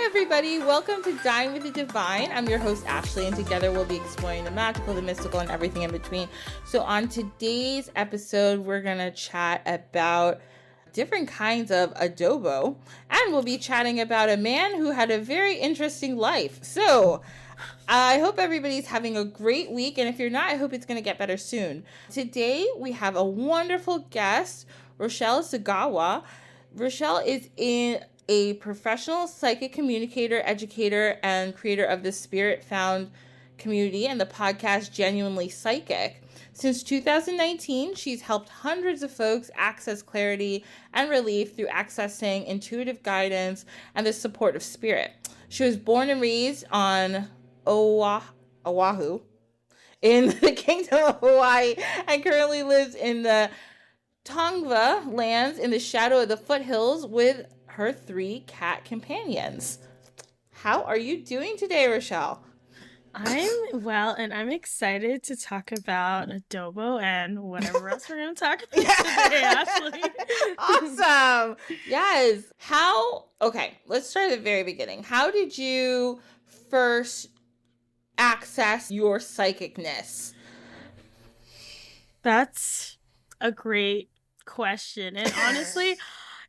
everybody. Welcome to Dine with the Divine. I'm your host, Ashley, and together we'll be exploring the magical, the mystical, and everything in between. So on today's episode, we're going to chat about different kinds of adobo, and we'll be chatting about a man who had a very interesting life. So I hope everybody's having a great week, and if you're not, I hope it's going to get better soon. Today, we have a wonderful guest, Rochelle Sugawa. Rochelle is a professional psychic communicator, educator, and creator of the Spiritfound Community and the podcast Genuinely Psychic. Since 2019, she's helped hundreds of folks access clarity and relief through accessing intuitive guidance and the support of spirit. She was born and raised on Oahu in the Kingdom of Hawai'i and currently lives in the Tongva lands in the shadow of the Foothills with her 3 cat companions. How are you doing today, Rochelle? I'm well, and I'm excited to talk about adobo and whatever else we're going to talk about today, Ashley. Awesome. Yes. Okay, let's start at the very beginning. How did you first access your psychicness? That's a great question. And honestly,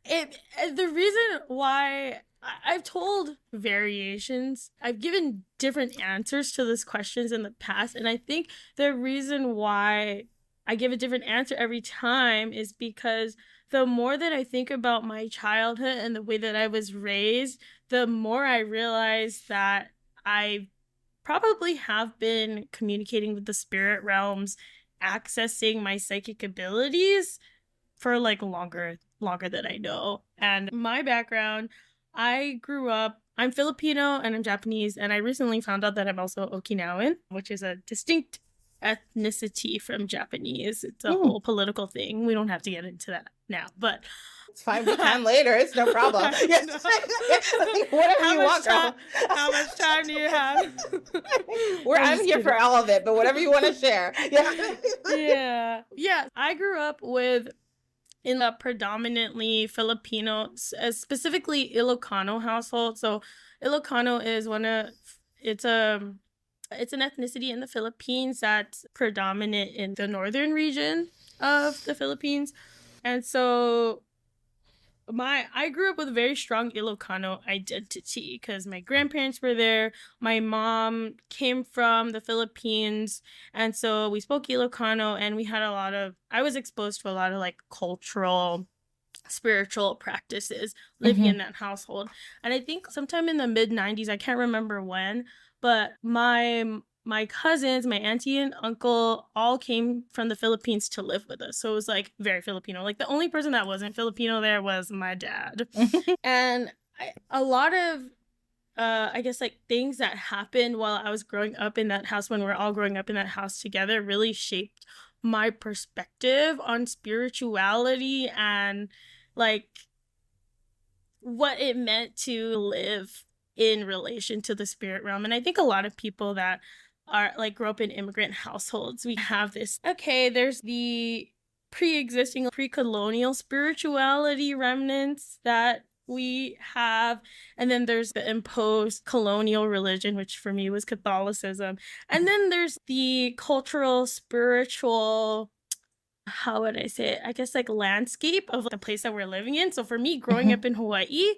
the reason why I've told variations, I've given different answers to these questions in the past, and I think the reason why I give a different answer every time is because the more that I think about my childhood and the way that I was raised, the more I realize that I probably have been communicating with the spirit realms, accessing my psychic abilities for like longer than I know. And my background, I grew up, I'm Filipino and I'm Japanese, and I recently found out that I'm also Okinawan, which is a distinct ethnicity from Japanese. It's a whole political thing. We don't have to get into that now, but it's fine. We can later. It's no problem. Yes. Whatever you want, girl. How much time do you have? I'm here for all of it, but whatever you want to share. Yeah. Yeah. I grew up in a predominantly Filipino, specifically Ilocano household. So Ilocano is it's an ethnicity in the Philippines that's predominant in the northern region of the Philippines. And so I grew up with a very strong Ilocano identity because my grandparents were there. My mom came from the Philippines, and so we spoke Ilocano, and I was exposed to a lot of like cultural, spiritual practices living in that household. And I think sometime in the mid-90s, I can't remember when, but my cousins, my auntie and uncle all came from the Philippines to live with us. So it was like very Filipino. Like the only person that wasn't Filipino there was my dad. And a lot of, I guess like things that happened while I was growing up in that house, when we're all growing up in that house together, really shaped my perspective on spirituality and like what it meant to live in relation to the spirit realm. And I think a lot of people that are like grow up in immigrant households, we have this, there's the pre-existing pre-colonial spirituality remnants that we have, and then there's the imposed colonial religion, which for me was Catholicism, and then there's the cultural spiritual, how would I say it, I guess like landscape of the place that we're living in. So for me, growing up in Hawaii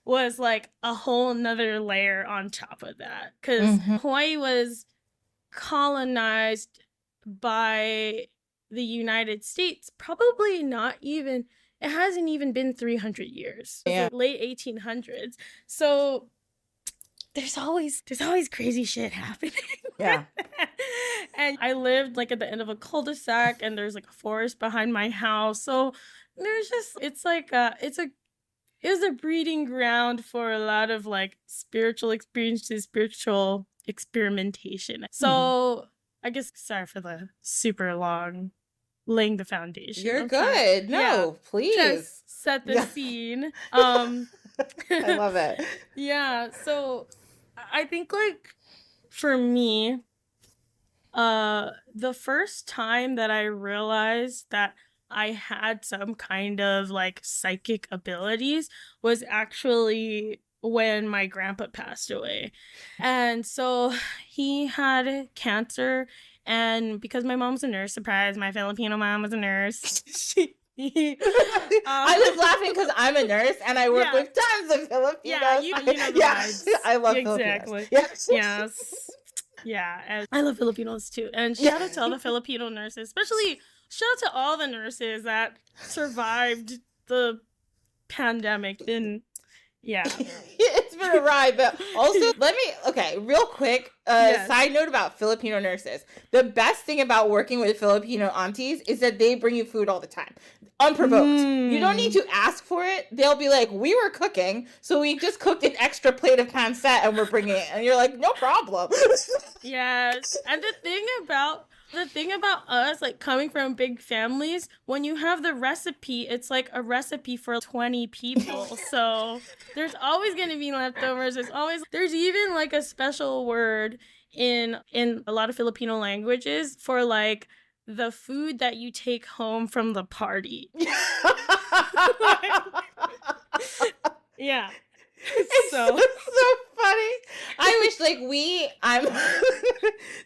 was like a whole nother layer on top of that, because Hawaii was colonized by the United States probably it hasn't even been 300 years. Yeah. Late 1800s. So there's always crazy shit happening. Yeah. And I lived like at the end of a cul-de-sac, and there's like a forest behind my house. So there's just, it's like it was a breeding ground for a lot of like spiritual experiences, spiritual experimentation. So I guess, sorry for the super long laying the foundation. You're good. Please. Just set the scene. I love it. Yeah. So I think like for me, the first time that I realized that I had some kind of like psychic abilities was actually when my grandpa passed away. And so he had cancer. And because my mom's a nurse, surprise, my Filipino mom was a nurse. I was laughing because I'm a nurse and I work with tons of Filipinos. Yeah, you know the vibes. I love exactly. Filipinos. Yes. Yeah, and I love Filipinos too. And shout out to all the Filipino nurses, especially shout out to all the nurses that survived the pandemic. And yeah. It's been a ride, but also real quick, side note about Filipino nurses. The best thing about working with Filipino aunties is that they bring you food all the time. Unprovoked. You don't need to ask for it. They'll be like, we were cooking, so we just cooked an extra plate of pancit and we're bringing it. And you're like, no problem. Yes. And the thing about us, like coming from big families, when you have the recipe, it's like a recipe for 20 people. So there's always going to be leftovers. There's even like a special word in a lot of Filipino languages for like the food that you take home from the party. Yeah. It's so funny. I wish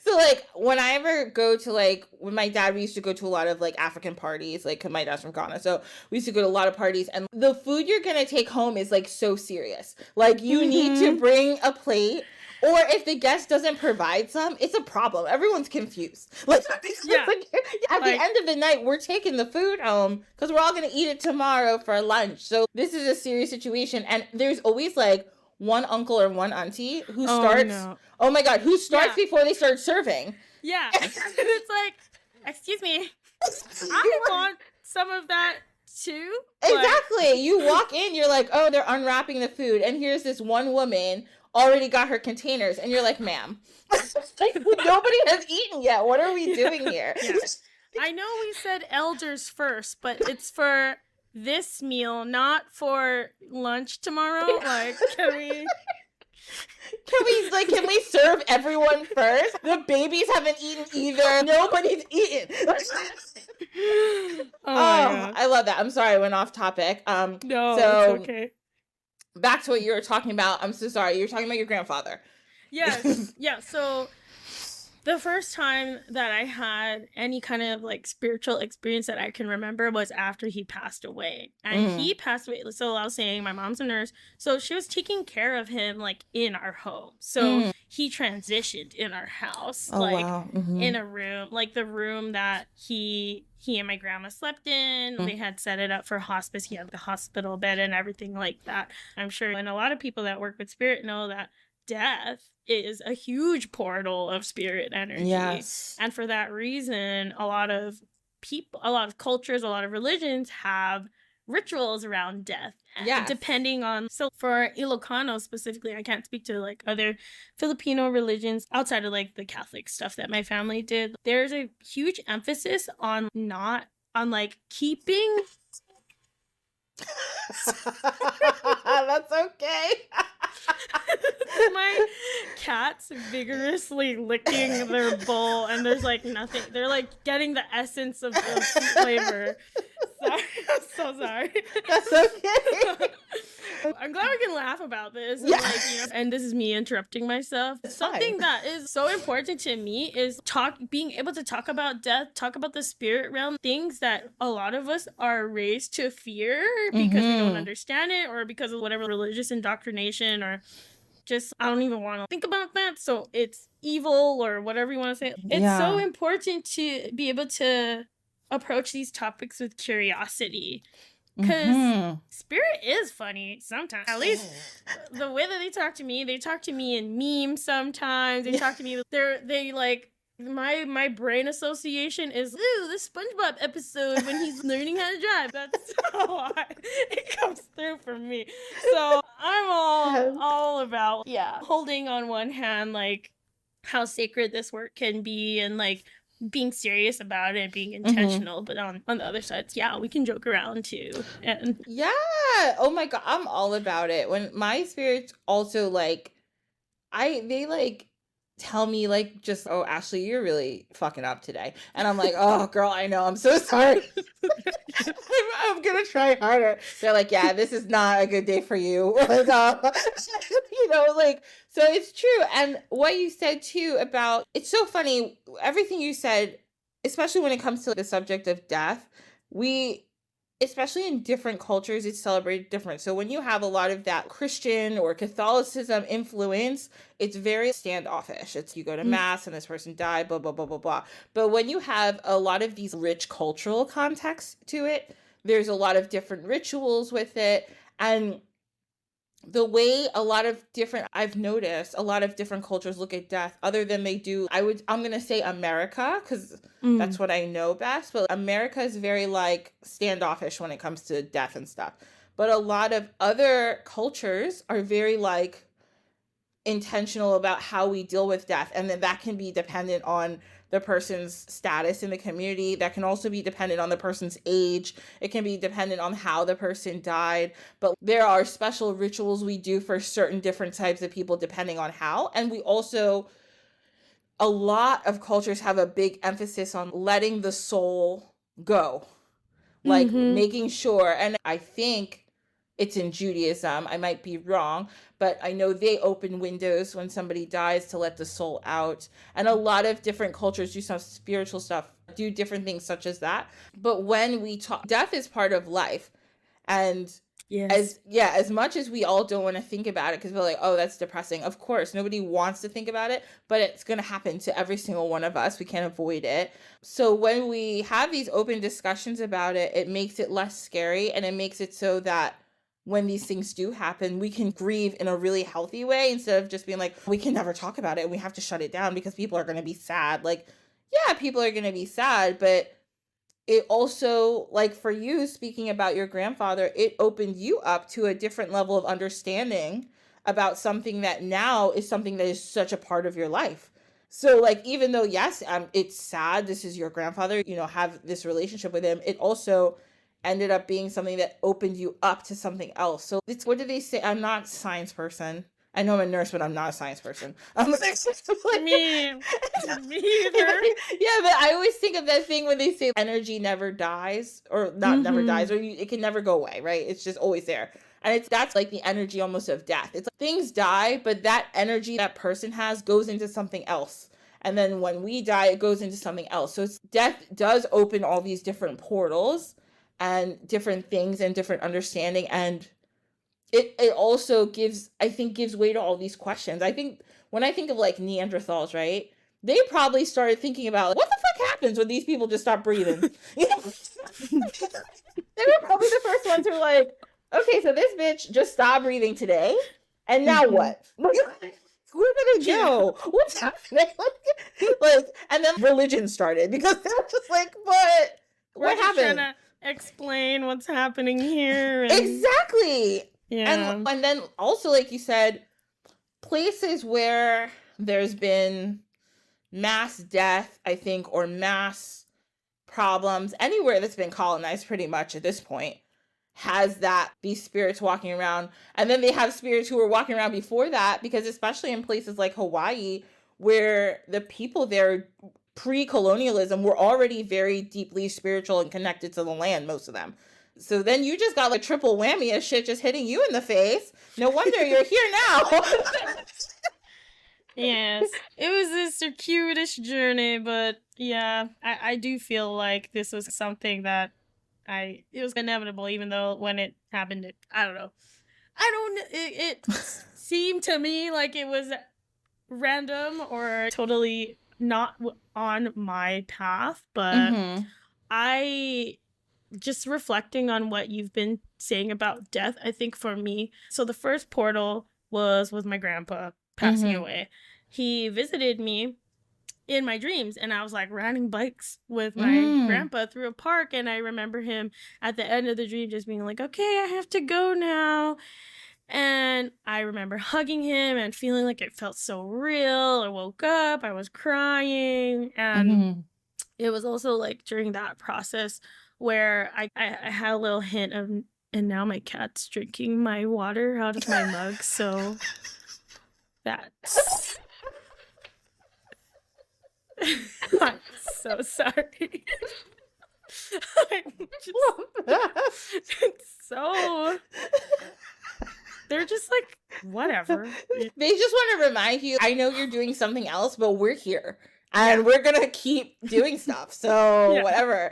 so like when I ever go to like when my dad, we used to go to a lot of like African parties, like 'cause my dad's from Ghana, so we used to go to a lot of parties, and the food you're gonna take home is like so serious. Like you need to bring a plate. Or if the guest doesn't provide some, it's a problem. Everyone's confused. Like, at the end of the night, we're taking the food home because we're all going to eat it tomorrow for lunch. So this is a serious situation. And there's always like one uncle or one auntie who starts before they start serving. Yeah. And it's like, excuse me, I want some of that too. Exactly. You walk in, you're like, oh, they're unwrapping the food. And here's this one woman already got her containers, and you're like, ma'am, nobody has eaten yet. What are we doing here? Yeah. I know we said elders first, but it's for this meal, not for lunch tomorrow. Like, can we serve everyone first? The babies haven't eaten either. Nobody's eaten. Oh, I love that. I'm sorry I went off topic. No, it's okay. Back to what you were talking about. I'm so sorry. You were talking about your grandfather. Yes. Yeah. So the first time that I had any kind of like spiritual experience that I can remember was after he passed away. And he passed away. So I was saying my mom's a nurse. So she was taking care of him like in our home. So he transitioned in our house. In a room, like the room that he and my grandma slept in. They had set it up for hospice. He had the hospital bed and everything like that. I'm sure, and a lot of people that work with spirit know that death is a huge portal of spirit energy. Yes. And for that reason, a lot of people, a lot of cultures, a lot of religions have rituals around death. Yeah. Depending on, so for Ilocano specifically, I can't speak to like other Filipino religions outside of like the Catholic stuff that my family did. There's a huge emphasis on like keeping. That's okay. My cat's vigorously licking their bowl, and there's like nothing. They're like getting the essence of the flavor. Sorry, I'm so sorry. That's okay. I'm glad we can laugh about this. Yeah. And this is me interrupting myself. Something that is so important to me is being able to talk about death, talk about the spirit realm, things that a lot of us are raised to fear because we don't understand it, or because of whatever religious indoctrination, or just I don't even want to think about that. So it's evil or whatever you want to say. It's so important to be able to approach these topics with curiosity. Because spirit is funny sometimes. At least the way that they talk to me in memes sometimes. They talk to me, they like, my brain association is, ooh, the SpongeBob episode when he's learning how to drive. That's how it comes through for me. So I'm all about, holding on one hand, like, how sacred this work can be, and like, being serious about it, being intentional, but on the other side, we can joke around too. And oh my god, I'm all about it. When my spirits also like, tell me like just, oh, Ashley, you're really fucking up today. And I'm like, oh girl, I know, I'm so sorry. I'm gonna try harder. They're like, yeah, this is not a good day for you. Like, like, so it's true. And what you said too about, it's so funny, everything you said, especially when it comes to the subject of death, especially in different cultures, it's celebrated different. So when you have a lot of that Christian or Catholicism influence, it's very standoffish. It's you go to mass and this person died, blah, blah, blah, blah, blah. But when you have a lot of these rich cultural contexts to it, there's a lot of different rituals with it. And the way I've noticed a lot of different cultures look at death other than they do, I'm going to say America, because that's what I know best. But America is very like standoffish when it comes to death and stuff. But a lot of other cultures are very like intentional about how we deal with death. And then that can be dependent on the person's status in the community. That can also be dependent on the person's age. It can be dependent on how the person died. But there are special rituals we do for certain different types of people depending on how. And we also, a lot of cultures have a big emphasis on letting the soul go. Like making sure, and I think it's in Judaism, I might be wrong, but I know they open windows when somebody dies to let the soul out. And a lot of different cultures do some spiritual stuff, do different things such as that. But when we talk, death is part of life. And as much as we all don't want to think about it because we're like, oh, that's depressing. Of course, nobody wants to think about it, but it's going to happen to every single one of us. We can't avoid it. So when we have these open discussions about it, it makes it less scary, and it makes it so that when these things do happen, we can grieve in a really healthy way instead of just being like, we can never talk about it and we have to shut it down because people are going to be sad. Like, yeah, people are going to be sad, but it also, like for you, speaking about your grandfather, it opened you up to a different level of understanding about something that now is something that is such a part of your life. So like, even though, yes, it's sad, this is your grandfather, have this relationship with him, it also ended up being something that opened you up to something else. So it's, what do they say? I'm not a science person. I know I'm a nurse, but I'm not a science person. I'm like, me either. Yeah, but I always think of that thing when they say energy never dies, or not never dies, or it can never go away, right? It's just always there. And that's like the energy almost of death. It's like things die, but that energy that person has goes into something else. And then when we die, it goes into something else. So death does open all these different portals and different things and different understanding. And it also gives way to all these questions. I think when I think of like Neanderthals, right? They probably started thinking about like, what the fuck happens when these people just stop breathing? They were probably the first ones who were like, okay, so this bitch just stopped breathing today. And now what? Where did it go? What's happening? Like, and then religion started because they're just like, what happened? Trying to explain what's happening here. Exactly. Yeah. And then also, like you said, places where there's been mass death, I think, or mass problems, anywhere that's been colonized pretty much at this point, has these spirits walking around. And then they have spirits who were walking around before that, because especially in places like Hawaii, where the people there pre-colonialism were already very deeply spiritual and connected to the land, most of them. So then you just got like triple whammy of shit just hitting you in the face. No wonder you're here now. Yes, it was a circuitous journey, but yeah, I do feel like this was something that it was inevitable, even though when it happened, it seemed to me like it was random or totally not on my path, but I just reflecting on what you've been saying about death, I think for me, so the first portal was with my grandpa passing away. He visited me in my dreams, and I was like riding bikes with my grandpa through a park, and I remember him at the end of the dream just being like, okay, I have to go now. And I remember hugging him and feeling like it felt so real. I woke up, I was crying, and it was also like during that process where I had a little hint of, and now my cat's drinking my water out of my mug, so that's I'm so sorry. It's so... They're just like, whatever. They just want to remind you, I know you're doing something else, but we're here. And we're going to keep doing stuff. So whatever.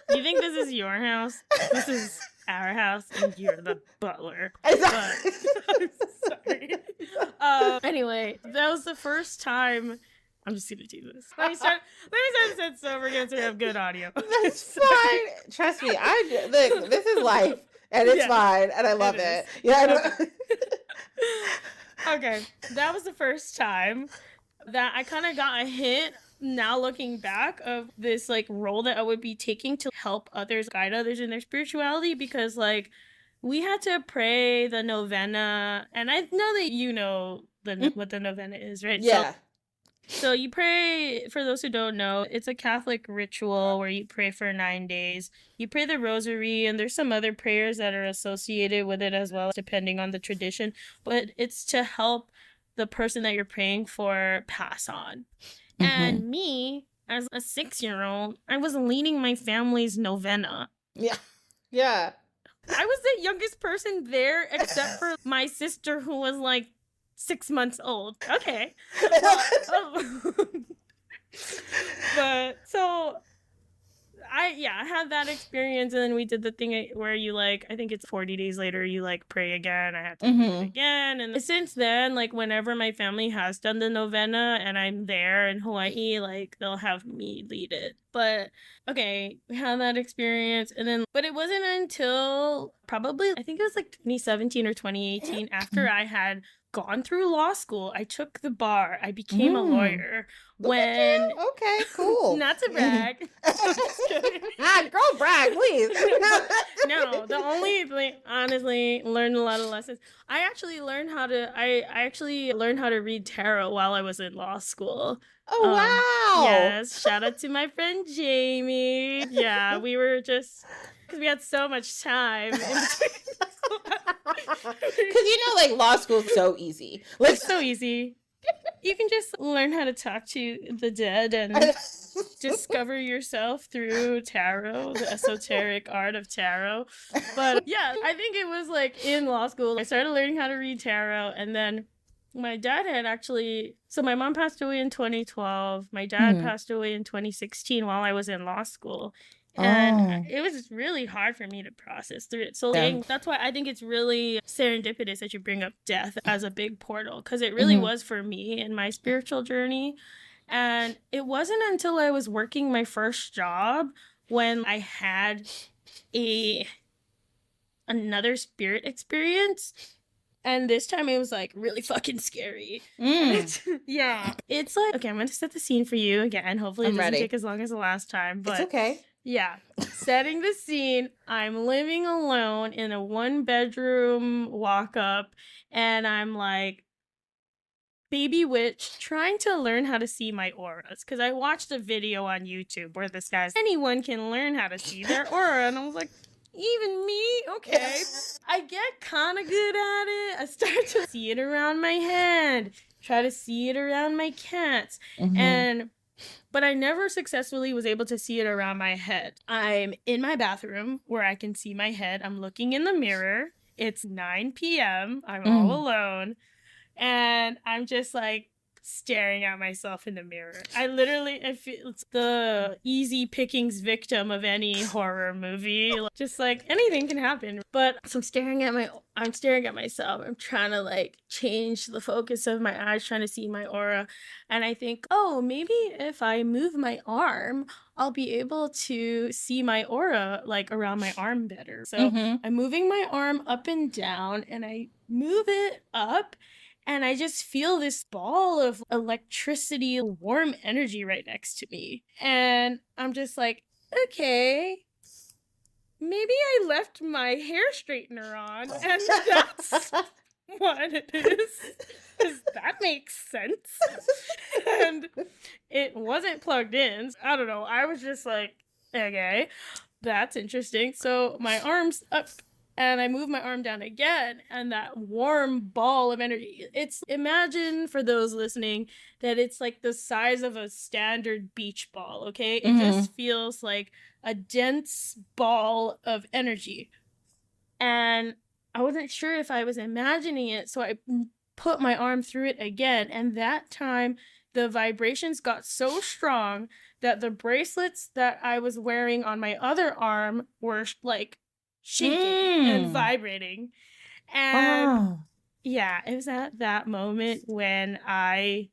You think this is your house? This is our house, and you're the butler. I'm sorry. Anyway, that was the first time. I'm just gonna do this. Let me start so we're gonna have good audio. That's fine. Trust me. Look, this is life, and it's fine, and I love it. Yeah. Okay, that was the first time that I kind of got a hint. Now looking back of this like role that I would be taking to help others, guide others in their spirituality, because like we had to pray the novena, and I know that you know what the novena is, right? Yeah. So you pray, for those who don't know, it's a Catholic ritual where you pray for 9 days. You pray the rosary, and there's some other prayers that are associated with it as well, depending on the tradition. But it's to help the person that you're praying for pass on. Mm-hmm. And me, as a 6-year-old, I was leading my family's novena. Yeah. Yeah. I was the youngest person there, except for my sister, who was like 6 months old. Okay. But so I had that experience, and then we did the thing where you like, I think it's 40 days later, you like pray again. I had to do it again. And since then, like whenever my family has done the novena and I'm there in Hawaii, like they'll have me lead it. But okay, we had that experience, and then but it wasn't until probably I think it was like 2017 or 2018 after I had gone through law school. I took the bar. I became a lawyer. When okay, cool. Not to brag. Girl, brag, please. No, the only thing, honestly, learned a lot of lessons. I actually learned how to read tarot while I was in law school. Oh, wow. Yes, shout out to my friend Jamie. Yeah, we were just because we had so much time in between. Because like law school is so easy. Like, it's so easy. You can just learn how to talk to the dead and discover yourself through tarot, the esoteric art of tarot. But yeah, I think it was like in law school, I started learning how to read tarot, and then my dad had so my mom passed away in 2012. My dad passed away in 2016 while I was in law school. And it was just really hard for me to process through it. So that's why I think it's really serendipitous that you bring up death as a big portal, because it really was for me in my spiritual journey. And it wasn't until I was working my first job when I had another spirit experience. And this time it was like really fucking scary. Yeah. It's like, okay, I'm going to set the scene for you again. Hopefully it doesn't take as long as the last time. But it's okay. Yeah. Setting the scene, I'm living alone in a 1-bedroom walk-up, and I'm like, baby witch, trying to learn how to see my auras. Because I watched a video on YouTube where this guy's, anyone can learn how to see their aura. And I was like, even me? Okay. I get kind of good at it. I start to see it around my head, try to see it around my cats. But I never successfully was able to see it around my head. I'm in my bathroom where I can see my head. I'm looking in the mirror. It's 9 p.m. I'm all alone. And I'm just like staring at myself in the mirror. I feel it's the easy pickings victim of any horror movie. Just like anything can happen. But so I'm staring at myself. I'm trying to like change the focus of my eyes, trying to see my aura. And I think, oh, maybe if I move my arm, I'll be able to see my aura like around my arm better. So I'm moving my arm up and down, and I move it up, and I just feel this ball of electricity, warm energy right next to me. And I'm just like, okay, maybe I left my hair straightener on, and that's what it is. Because that makes sense. And it wasn't plugged in. I don't know. I was just like, okay, that's interesting. So my arm's up And I moved my arm down again, and that warm ball of energy. Imagine for those listening that it's like the size of a standard beach ball, okay? It just feels like a dense ball of energy. And I wasn't sure if I was imagining it, so I put my arm through it again. And that time, the vibrations got so strong that the bracelets that I was wearing on my other arm were like shaking and vibrating. And yeah, it was at that moment when I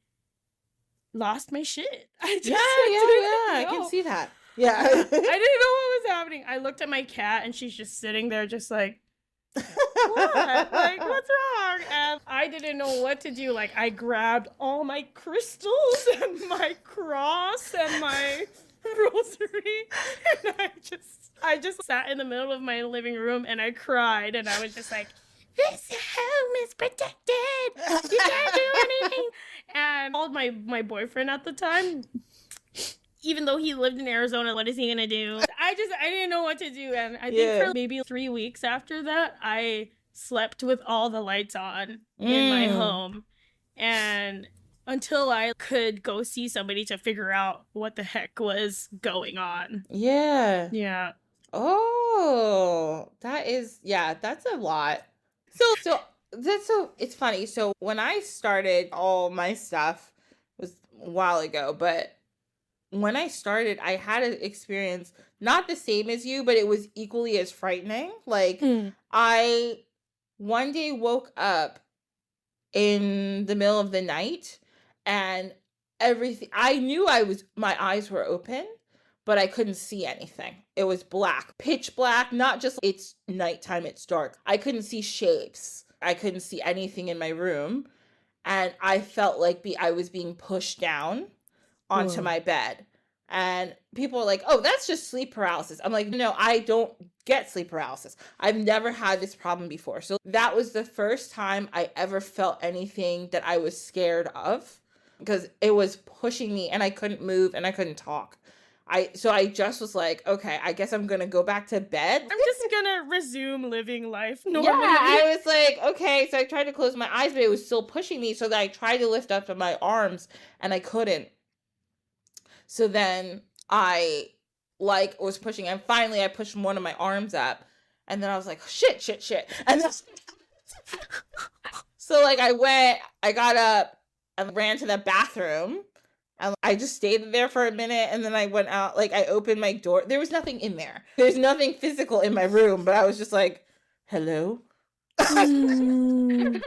lost my shit. I can see that. Yeah. I didn't know what was happening. I looked at my cat and she's just sitting there just like, what? Like, what's wrong? And I didn't know what to do. Like, I grabbed all my crystals and my cross and my rosary, and I just sat in the middle of my living room and I cried, and I was just like, this home is protected. You can't do anything. And I called my boyfriend at the time. Even though he lived in Arizona, what is he gonna do? I didn't know what to do. And I think for maybe 3 weeks after that, I slept with all the lights on in my home. And until I could go see somebody to figure out what the heck was going on. Yeah. Yeah. Oh, that's a lot. So it's funny. So when I started all my stuff, it was a while ago, but when I started, I had an experience not the same as you, but it was equally as frightening. Like, I one day woke up in the middle of the night and everything, I knew my eyes were open, but I couldn't see anything. It was black, pitch black, not just it's nighttime, it's dark. I couldn't see shapes. I couldn't see anything in my room. And I felt like I was being pushed down onto my bed. And people are like, oh, that's just sleep paralysis. I'm like, no, I don't get sleep paralysis. I've never had this problem before. So that was the first time I ever felt anything that I was scared of, because it was pushing me and I couldn't move and I couldn't talk. So I just was like, okay, I guess I'm going to go back to bed. I'm just going to resume living life normally. Yeah, I was like, okay. So I tried to close my eyes, but it was still pushing me. So that I tried to lift up my arms and I couldn't. So then I was pushing, and finally I pushed one of my arms up, and then I was like, shit. And then, so like I got up and ran to the bathroom, and I just stayed there for a minute, and then I went out, like I opened my door. There was nothing in there. There's nothing physical in my room, but I was just like, hello? Hello?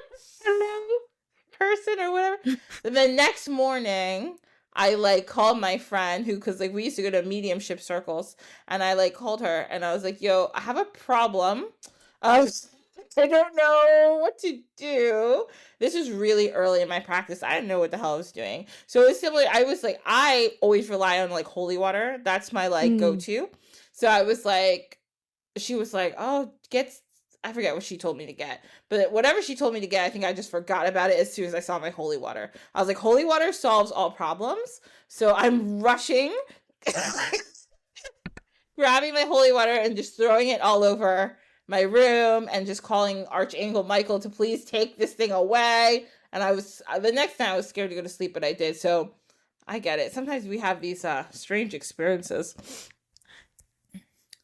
Person or whatever. And the next morning, I called my friend because we used to go to mediumship circles, and I called her and I was like, yo, I have a problem. I don't know what to do. This was really early in my practice. I didn't know what the hell I was doing. So it was similar. I always rely on holy water. That's my go-to. So I was like, she was like, oh, I forget what she told me to get, but whatever she told me to get, I think I just forgot about it as soon as I saw my holy water. I was like, holy water solves all problems. So I'm rushing, grabbing my holy water and just throwing it all over my room and just calling Archangel Michael to please take this thing away. And the next time I was scared to go to sleep, but I did. So I get it. Sometimes we have these strange experiences.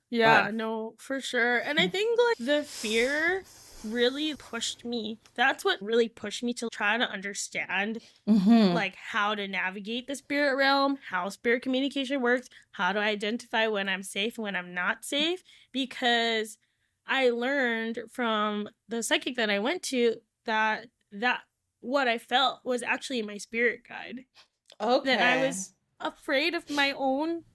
Yeah, no, for sure. And I think the fear really pushed me. That's what really pushed me to try to understand how to navigate the spirit realm, how spirit communication works, how to identify when I'm safe and when I'm not safe. Because I learned from the psychic that I went to that what I felt was actually my spirit guide. Okay. That I was afraid of my own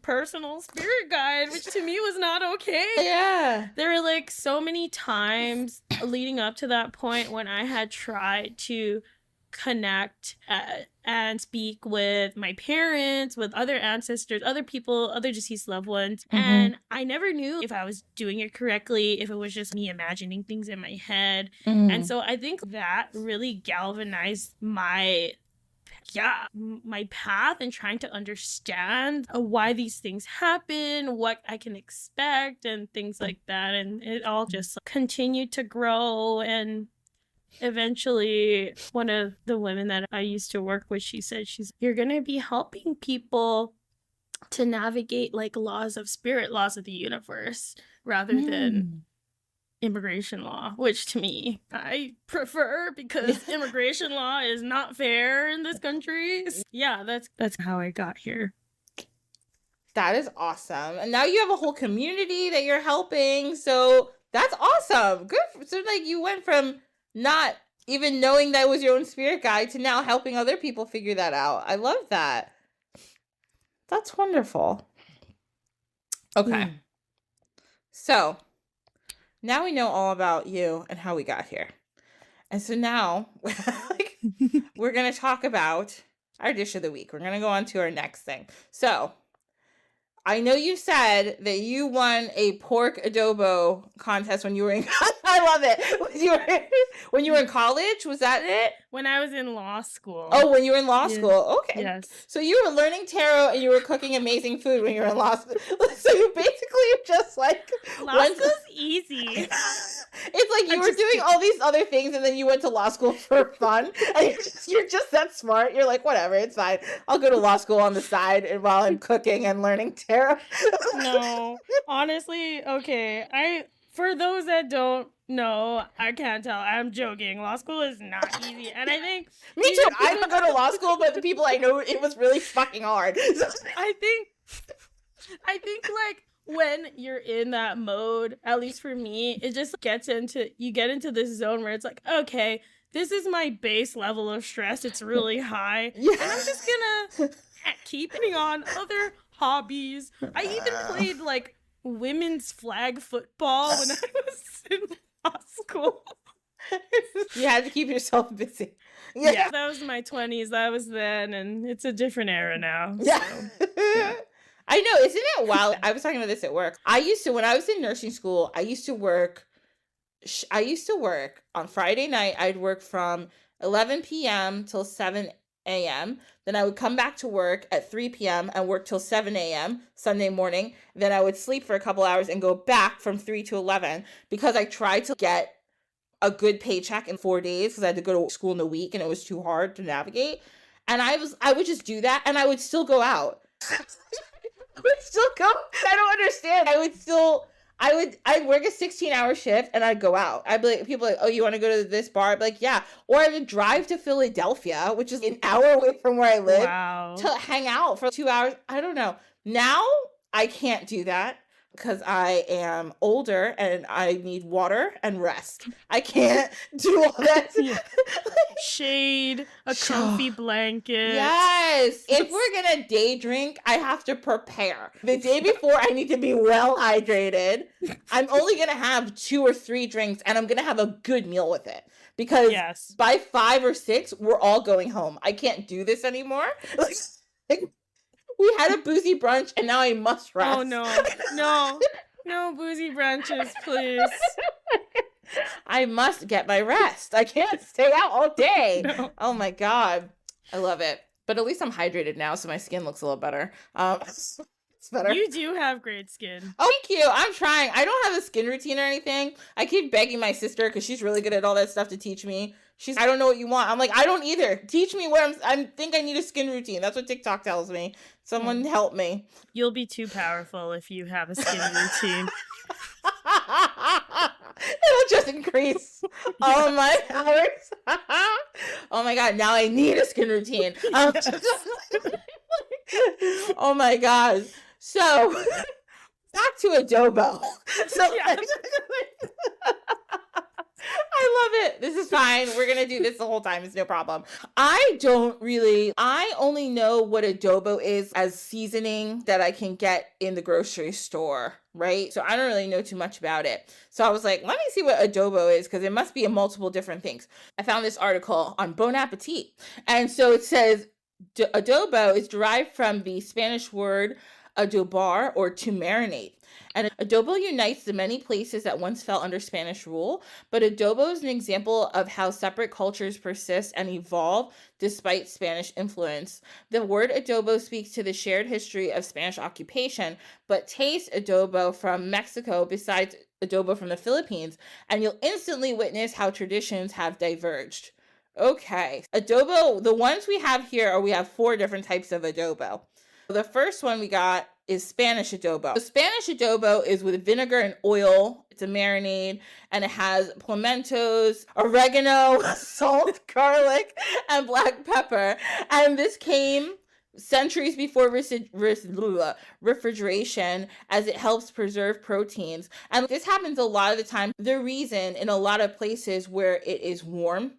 personal spirit guide, which to me was not okay. Yeah. There were so many times leading up to that point when I had tried to connect and speak with my parents, with other ancestors, other people, other deceased loved ones. And I never knew if I was doing it correctly, if it was just me imagining things in my head. And so I think that really galvanized my my path and trying to understand why these things happen, what I can expect, and things like that. And it all just continued to grow. And eventually, one of the women that I used to work with, she said, you're going to be helping people to navigate like laws of spirit, laws of the universe, rather than immigration law, which to me I prefer, because immigration law is not fair in this country. Yeah, that's how I got here. That is awesome. And now you have a whole community that you're helping, so that's awesome. Good. So like you went from not even knowing that was your own spirit guide to now helping other people figure that out. I love that. That's wonderful. Okay. So now we know all about you and how we got here. And so now we're going to talk about our dish of the week. We're going to go on to our next thing. So I know you said that you won a pork adobo contest when you were in I love it. When you were in college, was that it? When I was in law school. Oh, when you were in law school. Okay. Yes. So you were learning tarot and you were cooking amazing food when you were in law school. So you basically just like law school's easy. It's like you were doing all these other things and then you went to law school for fun. And you're just that smart. You're like, whatever, it's fine. I'll go to law school on the side and while I'm cooking and learning tarot. No, honestly, okay. For those that don't know, I can't tell. I'm joking. Law school is not easy. And I think... Me too. I didn't go to law school, but the people I know, it was really fucking hard. I think like when you're in that mode, at least for me, it just you get into this zone where it's like, okay, this is my base level of stress. It's really high. Yeah. And I'm just gonna keep putting on other hobbies. I even played like women's flag football when I was in law school. You had to keep yourself busy. Yeah, that was my 20s. That was then, and it's a different era now. Yeah. So, yeah. I know, isn't it wild? I was talking about this at work. When I was in nursing school, I used to work on Friday night. I'd work from 11 p.m. till 7 a.m. Then I would come back to work at 3 p.m. and work till 7 a.m. Sunday morning. Then I would sleep for a couple hours and go back from 3 to 11 because I tried to get a good paycheck in 4 days because I had to go to school in a week and it was too hard to navigate. And I would just do that and I would still go out. I would still go. I don't understand. I'd work a 16-hour shift and I'd go out. I'd be like, people are like, oh, you want to go to this bar? I'd be like, yeah. Or I would drive to Philadelphia, which is an hour away from where I live, to hang out for 2 hours. I don't know. Now I can't do that because I am older and I need water and rest. I can't do all that. Shade, a comfy blanket. Yes. If we're going to day drink, I have to prepare. The day before, I need to be well hydrated. I'm only going to have 2 or 3 drinks and I'm going to have a good meal with it. Because by 5 or 6, we're all going home. I can't do this anymore. We had a boozy brunch and now I must rest. Oh, no boozy brunches, please. I must get my rest. I can't stay out all day. No. Oh my God. I love it. But at least I'm hydrated now, so my skin looks a little better. It's better. You do have great skin. Oh, thank you. I'm trying. I don't have a skin routine or anything. I keep begging my sister because she's really good at all that stuff to teach me. I don't know what you want. I'm like, I don't either. Teach me what I think I need a skin routine. That's what TikTok tells me. Someone help me. You'll be too powerful if you have a skin routine. It'll just increase all my hours. Oh my God, now I need a skin routine. Oh my God. So, back to Adobo. I love it. This is fine. We're going to do this the whole time. It's no problem. I only know what adobo is as seasoning that I can get in the grocery store, right? So I don't really know too much about it. So I was like, let me see what adobo is because it must be in multiple different things. I found this article on Bon Appetit. And so it says adobo is derived from the Spanish word adobar, or to marinate. And adobo unites the many places that once fell under Spanish rule, but adobo is an example of how separate cultures persist and evolve despite Spanish influence. The word adobo speaks to the shared history of Spanish occupation, but taste adobo from Mexico besides adobo from the Philippines, and you'll instantly witness how traditions have diverged. Okay, adobo, the ones we have here are we have 4 different types of adobo. The first one we got is Spanish adobo. So Spanish adobo is with vinegar and oil. It's a marinade, and it has pimientos, oregano, salt, garlic, and black pepper. And this came centuries before refrigeration, as it helps preserve proteins. And this happens a lot of the time. The reason in a lot of places where it is warm,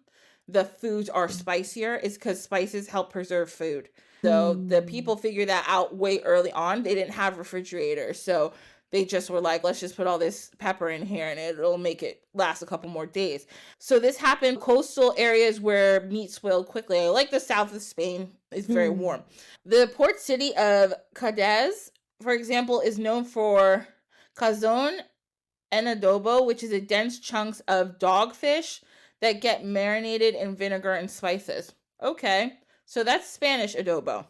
the foods are spicier, is because spices help preserve food. So the people figured that out way early on. They didn't have refrigerators. So they just were like, let's just put all this pepper in here and it'll make it last a couple more days. So this happened in coastal areas where meat spoiled quickly. Like the south of Spain is very warm. The port city of Cadiz, for example, is known for cazón en adobo, which is a dense chunks of dogfish that get marinated in vinegar and spices. Okay. So that's Spanish adobo.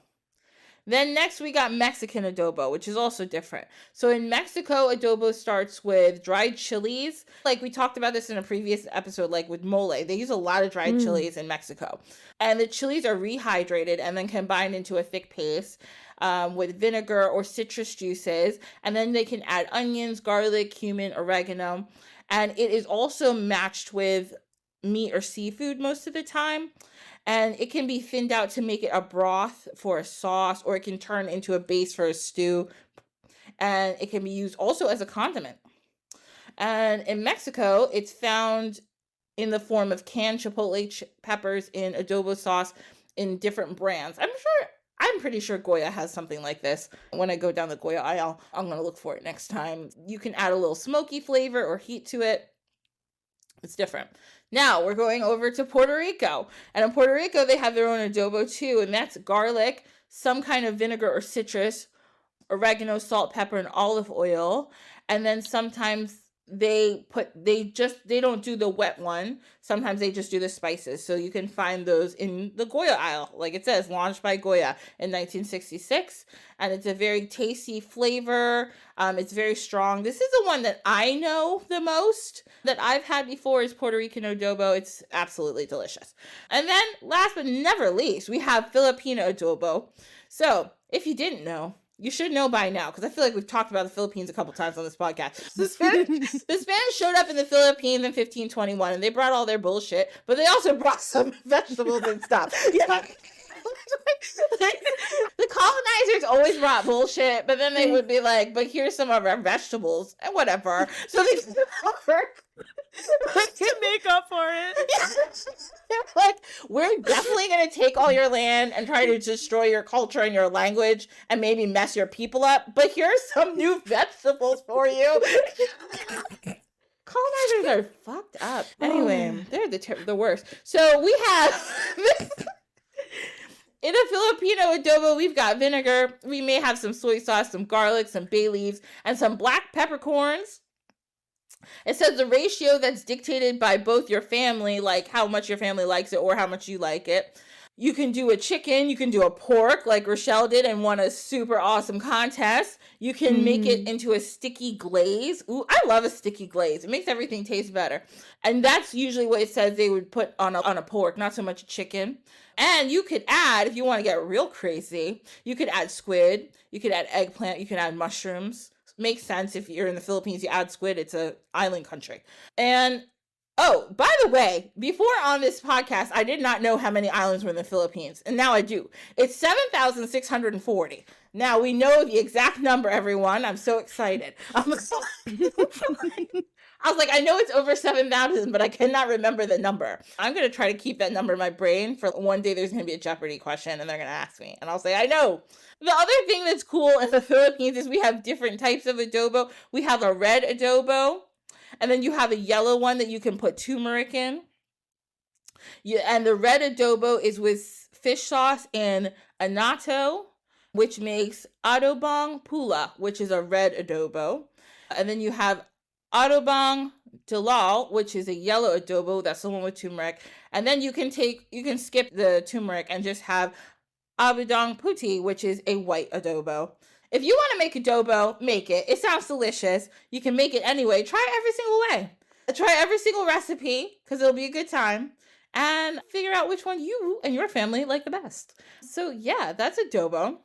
Then next we got Mexican adobo, which is also different. So in Mexico, adobo starts with dried chilies. Like we talked about this in a previous episode, like with mole. They use a lot of dried chilies in Mexico. And the chilies are rehydrated and then combined into a thick paste with vinegar or citrus juices. And then they can add onions, garlic, cumin, oregano. And it is also matched with meat or seafood most of the time. And it can be thinned out to make it a broth for a sauce, or it can turn into a base for a stew. And it can be used also as a condiment. And in Mexico, it's found in the form of canned chipotle peppers in adobo sauce in different brands. I'm pretty sure Goya has something like this. When I go down the Goya aisle, I'm going to look for it next time. You can add a little smoky flavor or heat to it. It's different. Now we're going over to Puerto Rico. And in Puerto Rico, they have their own adobo too. And that's garlic, some kind of vinegar or citrus, oregano, salt, pepper, and olive oil. And then sometimes they don't do the wet one. Sometimes they just do the spices. So you can find those in the Goya aisle. Like it says, launched by Goya in 1966. And it's a very tasty flavor. It's very strong. This is the one that I know the most that I've had before is Puerto Rican adobo. It's absolutely delicious. And then last but never least, we have Filipino adobo. So if you didn't know, you should know by now, because I feel like we've talked about the Philippines a couple times on this podcast. The Spanish showed up in the Philippines in 1521, and they brought all their bullshit, but they also brought some vegetables and stuff. Yeah. The colonizers always brought bullshit, but then they would be like, but here's some of our vegetables and whatever. So they to make up for it. They're like, we're definitely going to take all your land and try to destroy your culture and your language and maybe mess your people up, but here's some new vegetables for you. Colonizers are fucked up. Anyway, they're the worst. So we have in a Filipino adobo, we've got vinegar. We may have some soy sauce, some garlic, some bay leaves, and some black peppercorns. It says the ratio that's dictated by both your family, like how much your family likes it or how much you like it. You can do a chicken, you can do a pork like Rochelle did and won a super awesome contest. You can make it into a sticky glaze. Ooh, I love a sticky glaze. It makes everything taste better. And that's usually what it says they would put on a pork, not so much a chicken. And you could add, if you want to get real crazy, you could add squid, you could add eggplant, you can add mushrooms. Makes sense if you're in the Philippines, you add squid, it's an island country. And oh, by the way, before on this podcast, I did not know how many islands were in the Philippines, and now I do. It's 7,640. Now we know the exact number, everyone. I'm so excited. I was like, I know it's over 7,000, but I cannot remember the number. I'm going to try to keep that number in my brain for one day. There's going to be a Jeopardy question, and they're going to ask me, and I'll say, I know. The other thing that's cool in the Philippines is we have different types of adobo. We have a red adobo, and then you have a yellow one that you can put turmeric in. And the red adobo is with fish sauce and annatto, which makes Adobong Pula, which is a red adobo. And then you have Adobong Dalal, which is a yellow adobo. That's the one with turmeric. And then you can skip the turmeric and just have Abudong Puti, which is a white adobo. If you want to make adobo, make it. It sounds delicious. You can make it anyway. Try it every single way. Try every single recipe because it'll be a good time. And figure out which one you and your family like the best. So yeah, that's adobo.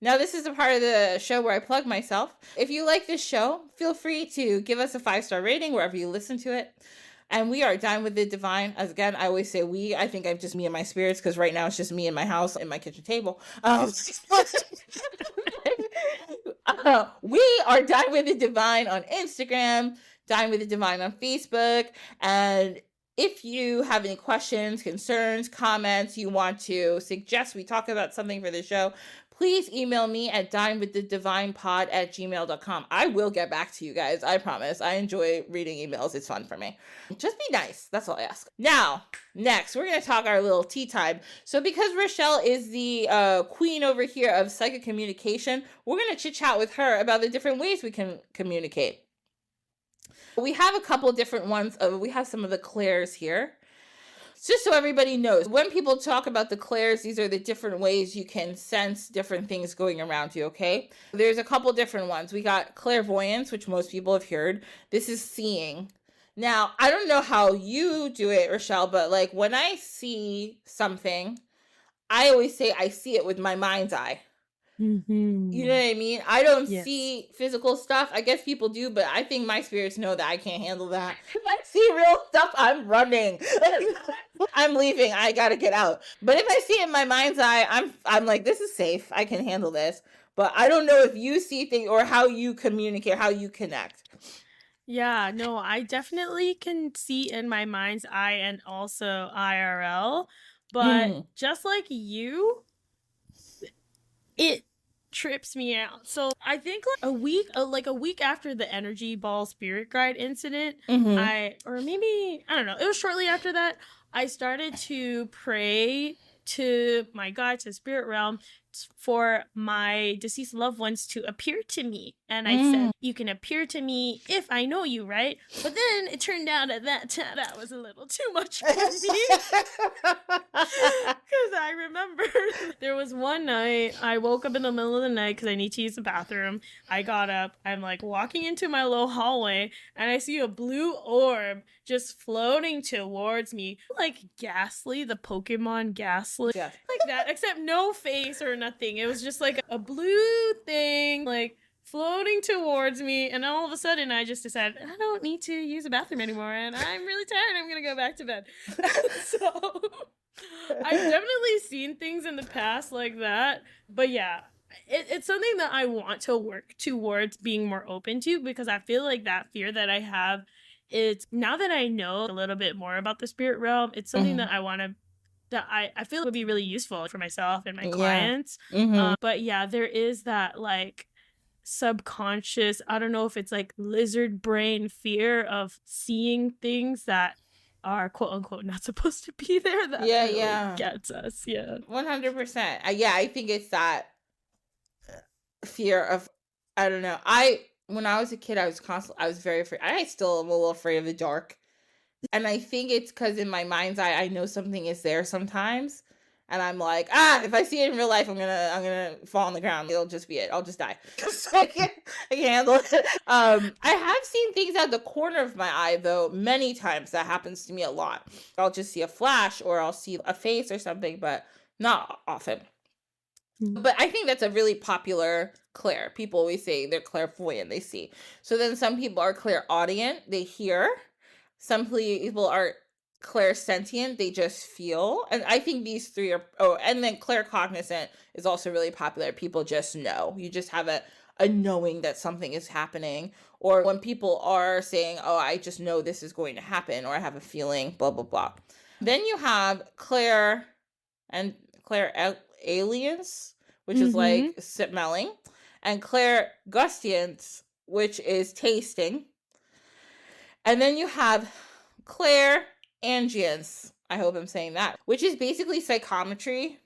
Now, this is the part of the show where I plug myself. If you like this show, feel free to give us a 5-star rating wherever you listen to it. And we are Dine with the Divine. As again, I always say we. I think I'm just me and my spirits because right now it's just me in my house and my kitchen table. We are Dine with the Divine on Instagram, Dine with the Divine on Facebook. And if you have any questions, concerns, comments, you want to suggest we talk about something for the show, please email me at dinewiththedivinepod@gmail.com. I will get back to you guys. I promise. I enjoy reading emails. It's fun for me. Just be nice. That's all I ask. Now, next, we're going to talk our little tea time. So because Rochelle is the queen over here of psychic communication, we're going to chit chat with her about the different ways we can communicate. We have a couple different ones. We have some of the clairs here. Just so everybody knows, when people talk about the clairs, these are the different ways you can sense different things going around you, okay? There's a couple different ones. We got clairvoyance, which most people have heard. This is seeing. Now, I don't know how you do it, Rochelle, but like when I see something, I always say I see it with my mind's eye. Mm-hmm. You know what I mean? I don't see physical stuff. I guess people do, but I think my spirits know that I can't handle that. If I see real stuff, I'm running. I'm leaving. I gotta get out. But if I see it in my mind's eye, I'm like, this is safe. I can handle this. But I don't know if you see things or how you communicate, how you connect. Yeah, no, I definitely can see in my mind's eye and also IRL. But just like you, it trips me out. So I think like a week after the energy ball spirit guide incident, I don't know, it was shortly after that, I started to pray to my God, to spirit realm, for my deceased loved ones to appear to me. And I said, you can appear to me if I know you, right? But then it turned out at that time that was a little too much for me. Because I remember there was one night, I woke up in the middle of the night because I need to use the bathroom. I got up, I'm like walking into my little hallway, and I see a blue orb just floating towards me. Like Ghastly, the Pokemon Ghastly. Yeah. Like that, except no face or nothing. It was just like a blue thing, like floating towards me, and all of a sudden I just decided I don't need to use the bathroom anymore, and I'm really tired. I'm gonna go back to bed. So I've definitely seen things in the past like that, but yeah, it's something that I want to work towards being more open to, because I feel like that fear that I have, it's now that I know a little bit more about the spirit realm, it's something that I want to, that I feel would be really useful for myself and my clients. But yeah, there is that like subconscious, I don't know if it's like lizard brain fear of seeing things that are quote unquote not supposed to be there, that really gets us. 100%. I think it's that fear of, I don't know, when I was a kid, I was very afraid. I still am a little afraid of the dark. And I think it's because in my mind's eye, I know something is there sometimes. And I'm like, if I see it in real life, I'm gonna fall on the ground. It'll just be it. I'll just die. So I can't handle it. I have seen things out the corner of my eye, though, many times. That happens to me a lot. I'll just see a flash or I'll see a face or something, but not often. But I think that's a really popular clair. People always say they're clairvoyant, they see. So then some people are clairaudient, they hear. Some people are clairsentient, they just feel. And I think these three are, and then claircognizant is also really popular. People just know. You just have a knowing that something is happening. Or when people are saying, I just know this is going to happen, or I have a feeling, blah, blah, blah. Then you have clairalience, which is like smelling, and clairgustance, which is tasting. And then you have clairangience, I hope I'm saying that, which is basically psychometry.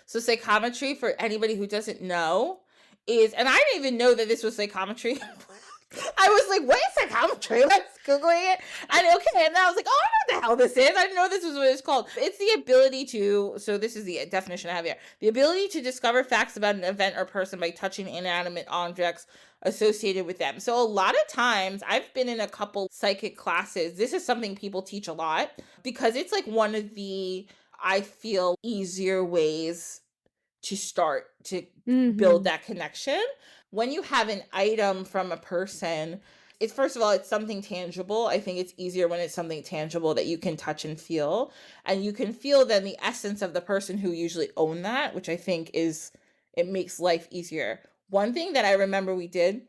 So psychometry, for anybody who doesn't know, is, and I didn't even know that this was psychometry. I was like, what is psychometry? I was Googling it. And okay, and then I was like, oh, I know what the hell this is. I didn't know this was what it's called. It's the ability to, so this is the definition I have here. The ability to discover facts about an event or person by touching inanimate objects associated with them. So a lot of times, I've been in a couple psychic classes. This is something people teach a lot because it's like one of the, I feel, easier ways to start to build that connection. When you have an item from a person, it's, first of all, it's something tangible. I think it's easier when it's something tangible that you can touch and feel. And you can feel then the essence of the person who usually own that, which I think is, it makes life easier. One thing that I remember we did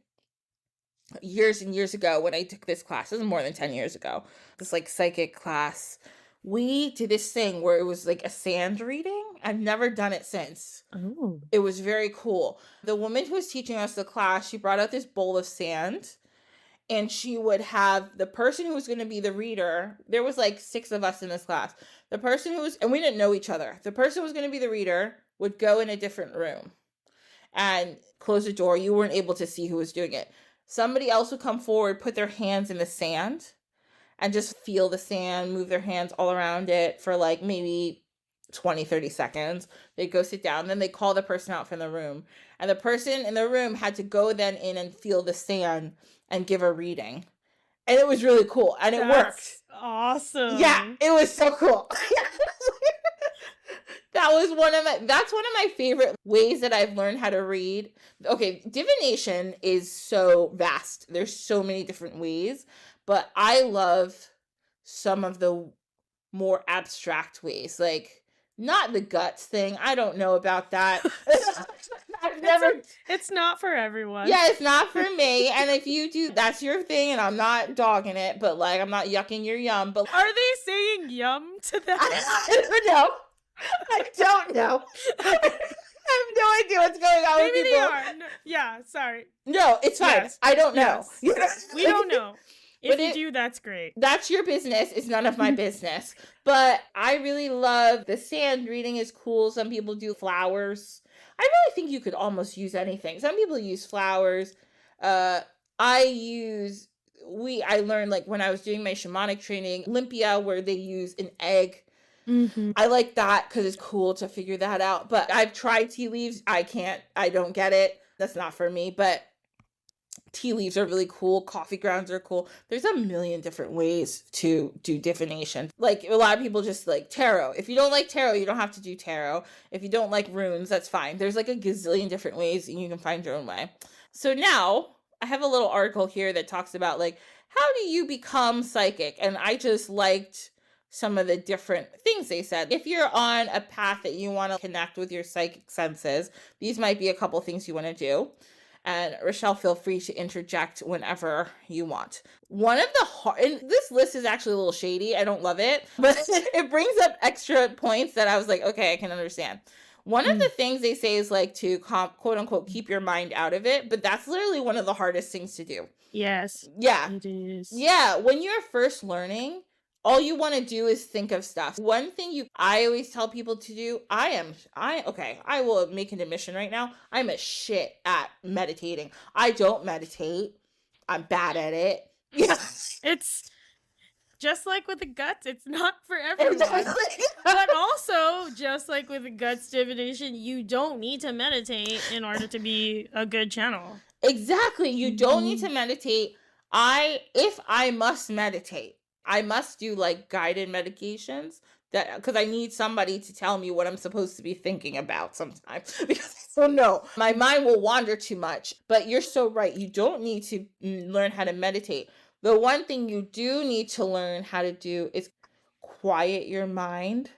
years and years ago when I took this class, this is more than 10 years ago, this like psychic class, we did this thing where it was like a sand reading. I've never done it since. Oh. It was very cool. The woman who was teaching us the class, she brought out this bowl of sand, and she would have the person who was going to be the reader. There was like 6 of us in this class. The person who was, and we didn't know each other. The person who was going to be the reader would go in a different room and close the door. You weren't able to see who was doing it. Somebody else would come forward, put their hands in the sand, and just feel the sand, move their hands all around it for like maybe 20, 30 seconds. They'd go sit down. Then they call the person out from the room. And the person in the room had to go then in and feel the sand and give a reading. And it was really cool. And it worked. Awesome. Yeah, it was so cool. That's one of my favorite ways that I've learned how to read. Okay, divination is so vast. There's so many different ways. But I love some of the more abstract ways, like not the guts thing. I don't know about that. It's not for everyone. Yeah, it's not for me. And if you do, that's your thing, and I'm not dogging it, but like I'm not yucking your yum. But are they saying yum to that? I don't know. I don't know. I have no idea what's going on. Maybe with they people. are. No, yeah, sorry. No, it's fine. Yes. I don't know. Yes. We don't know. If you do, that's great. That's your business. It's none of my business. But I really love the sand reading is cool. Some people do flowers. I really think you could almost use anything. Some people use flowers. I learned like when I was doing my shamanic training, Olympia, where they use an egg. Mm-hmm. I like that because it's cool to figure that out. But I've tried tea leaves. I don't get it. That's not for me. But tea leaves are really cool. Coffee grounds are cool. There's a million different ways to do divination. Like a lot of people just like tarot. If you don't like tarot, you don't have to do tarot. If you don't like runes, that's fine. There's like a gazillion different ways and you can find your own way. So now I have a little article here that talks about like, how do you become psychic? And I just liked some of the different things they said. If you're on a path that you want to connect with your psychic senses, these might be a couple things you want to do. And Rochelle, feel free to interject whenever you want. One of the and this list is actually a little shady. I don't love it, but it brings up extra points that I was like, okay, I can understand. One of the things they say is like to quote unquote keep your mind out of it, but that's literally one of the hardest things to do. Yes. Yeah. It is. Yeah. When you're first learning, all you want to do is think of stuff. One thing I always tell people to do, I will make an admission right now. I'm a shit at meditating. I don't meditate. I'm bad at it. Yeah. It's just like with the guts. It's not for everyone. Exactly. But also, just like with the guts divination, you don't need to meditate in order to be a good channel. Exactly. You don't need to meditate. If I must meditate, I must do like guided medications because I need somebody to tell me what I'm supposed to be thinking about sometimes because I don't know. My mind will wander too much. But you're so right. You don't need to learn how to meditate. The one thing you do need to learn how to do is quiet your mind.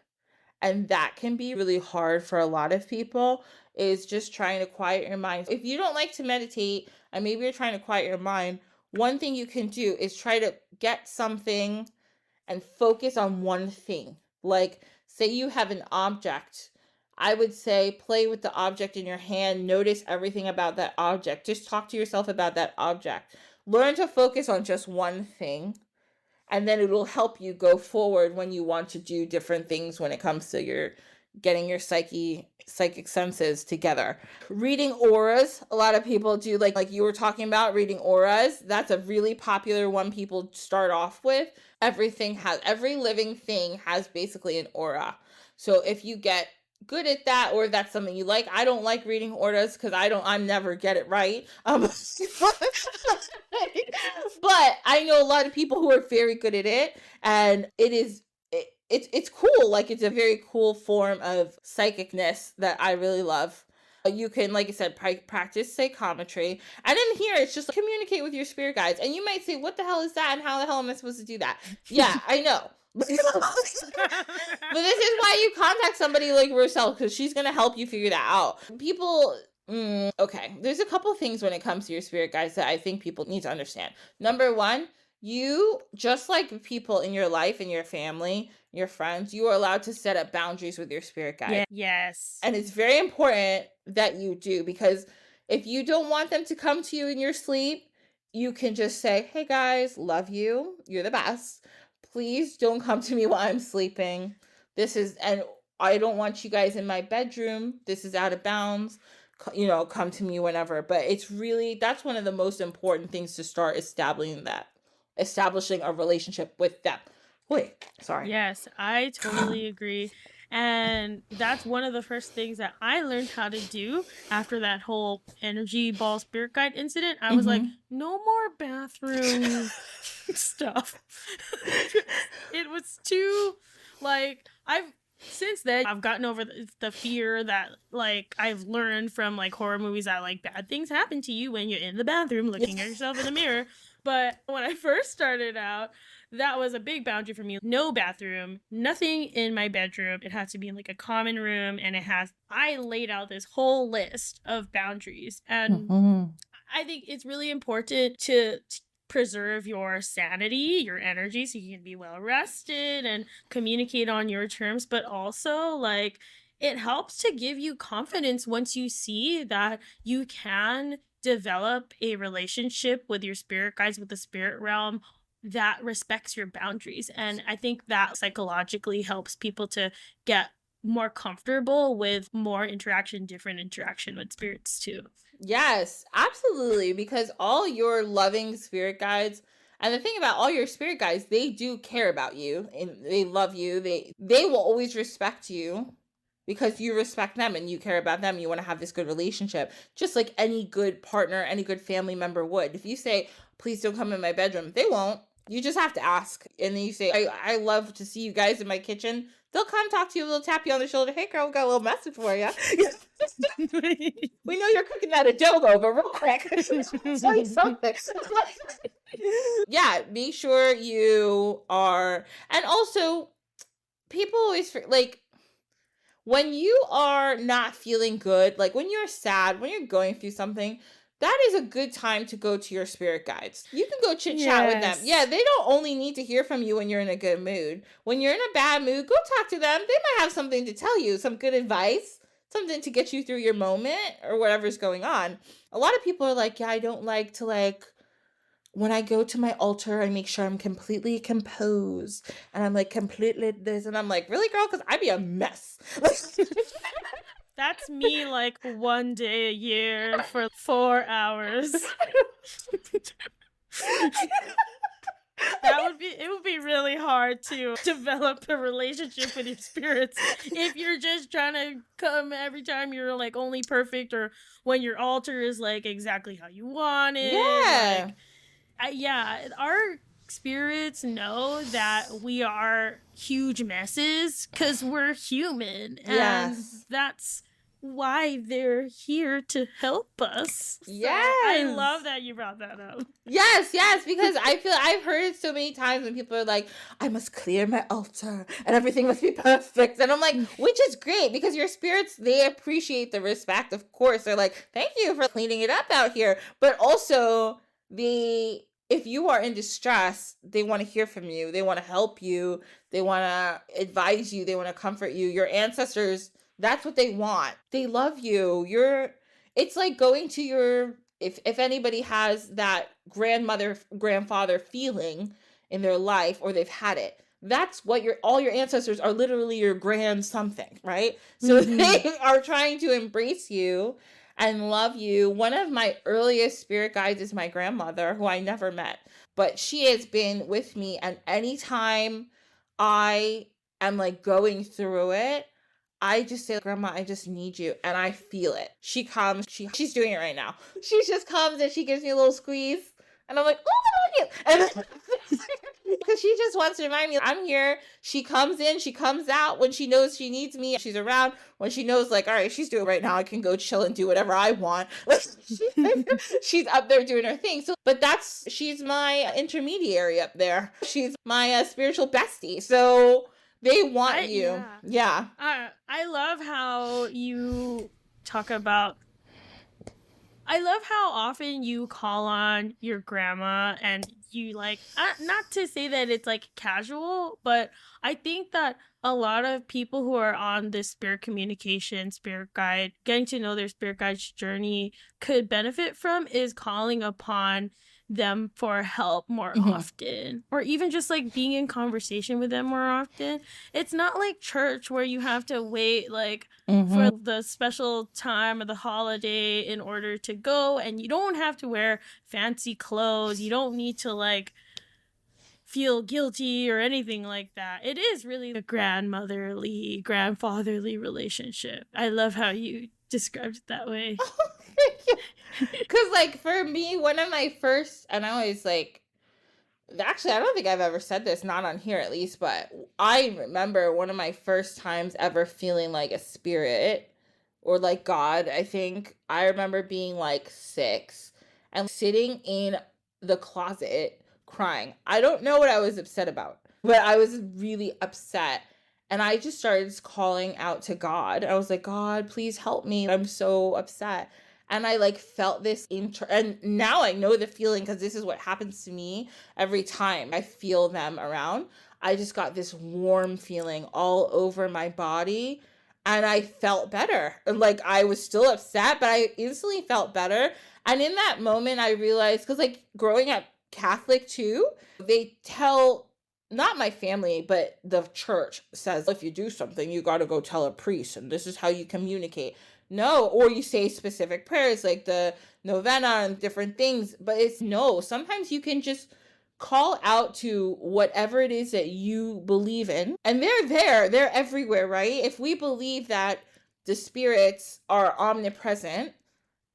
And that can be really hard for a lot of people, is just trying to quiet your mind. If you don't like to meditate and maybe you're trying to quiet your mind, one thing you can do is try to get something and focus on one thing. Like, say you have an object. I would say play with the object in your hand. Notice everything about that object. Just talk to yourself about that object. Learn to focus on just one thing. And then it will help you go forward when you want to do different things when it comes to getting your psychic senses together. Reading auras, a lot of people do, like you were talking about, reading auras. That's a really popular one people start off with. Every living thing has basically an aura. So if you get good at that, or that's something you like. I don't like reading auras because I never get it right. But I know a lot of people who are very good at it, and it's cool. Like, it's a very cool form of psychicness that I really love. You can, like I said, practice psychometry. And in here, it's just communicate with your spirit guides. And you might say, what the hell is that? And how the hell am I supposed to do that? Yeah, I know. But this is why you contact somebody like Rochelle, because she's going to help you figure that out. People, okay. There's a couple things when it comes to your spirit guides that I think people need to understand. Number one, you, just like people in your life, in your family, your friends, you are allowed to set up boundaries with your spirit guide. Yeah. Yes. And it's very important that you do, because if you don't want them to come to you in your sleep, you can just say, hey guys, love you. You're the best. Please don't come to me while I'm sleeping. And I don't want you guys in my bedroom. This is out of bounds. Come to me whenever. But that's one of the most important things to start establishing a relationship with them. Wait, sorry. Yes, I totally agree. And that's one of the first things that I learned how to do after that whole energy ball spirit guide incident. I was like, no more bathroom stuff. It was too, since then, I've gotten over the fear that, I've learned from, horror movies that, bad things happen to you when you're in the bathroom looking at yourself in the mirror. But when I first started out, that was a big boundary for me. No bathroom, nothing in my bedroom. It has to be in a common room, and I laid out this whole list of boundaries. And I think it's really important to preserve your sanity, your energy, so you can be well rested and communicate on your terms. But also, it helps to give you confidence once you see that you can develop a relationship with your spirit guides, with the spirit realm, that respects your boundaries. And I think that psychologically helps people to get more comfortable with more different interaction with spirits too. Yes, absolutely. Because all your loving spirit guides, and the thing about all your spirit guides, they do care about you and they love you. They will always respect you because you respect them and you care about them. You want to have this good relationship, just like any good partner, any good family member would. If you say, please don't come in my bedroom, they won't. You just have to ask. And then you say, I love to see you guys in my kitchen. They'll come talk to you. They'll tap you on the shoulder. Hey, girl, we got a little message for you. We know you're cooking that adobo, but real quick, tell you something. Yeah, make sure you are. And also, people always, when you are not feeling good, when you're sad, when you're going through something, that is a good time to go to your spirit guides. You can go chit chat with them. Yeah, they don't only need to hear from you when you're in a good mood. When you're in a bad mood, go talk to them. They might have something to tell you, some good advice, something to get you through your moment or whatever's going on. A lot of people are like, yeah, I don't like to when I go to my altar, I make sure I'm completely composed and I'm completely this. And I'm like, really, girl? Because I'd be a mess. That's me one day a year for 4 hours. It would be really hard to develop a relationship with your spirits if you're just trying to come every time you're only perfect, or when your altar is exactly how you want it. Yeah. Our spirits know that we are huge messes because we're human. And that's why they're here to help us. Yes. So I love that you brought that up. Yes, because I've heard it so many times when people are like, I must clear my altar and everything must be perfect. And I'm like, which is great, because your spirits, they appreciate the respect. Of course, they're like, thank you for cleaning it up out here. But also, if you are in distress, they want to hear from you. They want to help you. They want to advise you. They want to comfort you. Your ancestors, that's what they want. They love you. It's like going to if anybody has that grandmother, grandfather feeling in their life, or they've had it, that's what all your ancestors are, literally your grand something, right? So they are trying to embrace you and love you. One of my earliest spirit guides is my grandmother, who I never met, but she has been with me. And anytime I am like going through it, I just say, Grandma, I just need you. And I feel it. She comes, she's doing it right now. She just comes and she gives me a little squeeze. And I'm like, oh, I love you. And because she just wants to remind me I'm here. She comes in, she comes out when she knows she needs me. She's around when she knows, like, all right, she's doing it right now. I can go chill and do whatever I want. She's up there doing her thing. So, but she's my intermediary up there. She's my spiritual bestie. So they want you. Yeah. I love how you talk about, I love how often you call on your grandma and you like, not to say that it's like casual, but I think that a lot of people who are on this spirit communication, spirit guide, getting to know their spirit guide's journey could benefit from is calling upon them for help more often, or even just like being in conversation with them more often. It's not like church where you have to wait like for the special time of the holiday in order to go, and you don't have to wear fancy clothes. You don't need to like feel guilty or anything like that. It is really a grandmotherly, grandfatherly relationship. I love how you described it that way. Because, like, for me, one of my first, and I always, like, actually, I don't think I've ever said this, not on here at least, but I remember one of my first times ever feeling like a spirit, or like God, I think. I remember being, like, 6 and sitting in the closet crying. I don't know what I was upset about, but I was really upset. And I just started calling out to God. I was like, God, please help me. I'm so upset. And I like felt this and now I know the feeling, because this is what happens to me every time I feel them around. I just got this warm feeling all over my body, and I felt better. Like, I was still upset, but I instantly felt better. And in that moment, I realized, because like growing up Catholic too, they tell, not my family, but the church says, if you do something, you got to go tell a priest, and this is how you communicate. No, or you say specific prayers like the novena and different things, but sometimes you can just call out to whatever it is that you believe in, and they're everywhere, right? If we believe that the spirits are omnipresent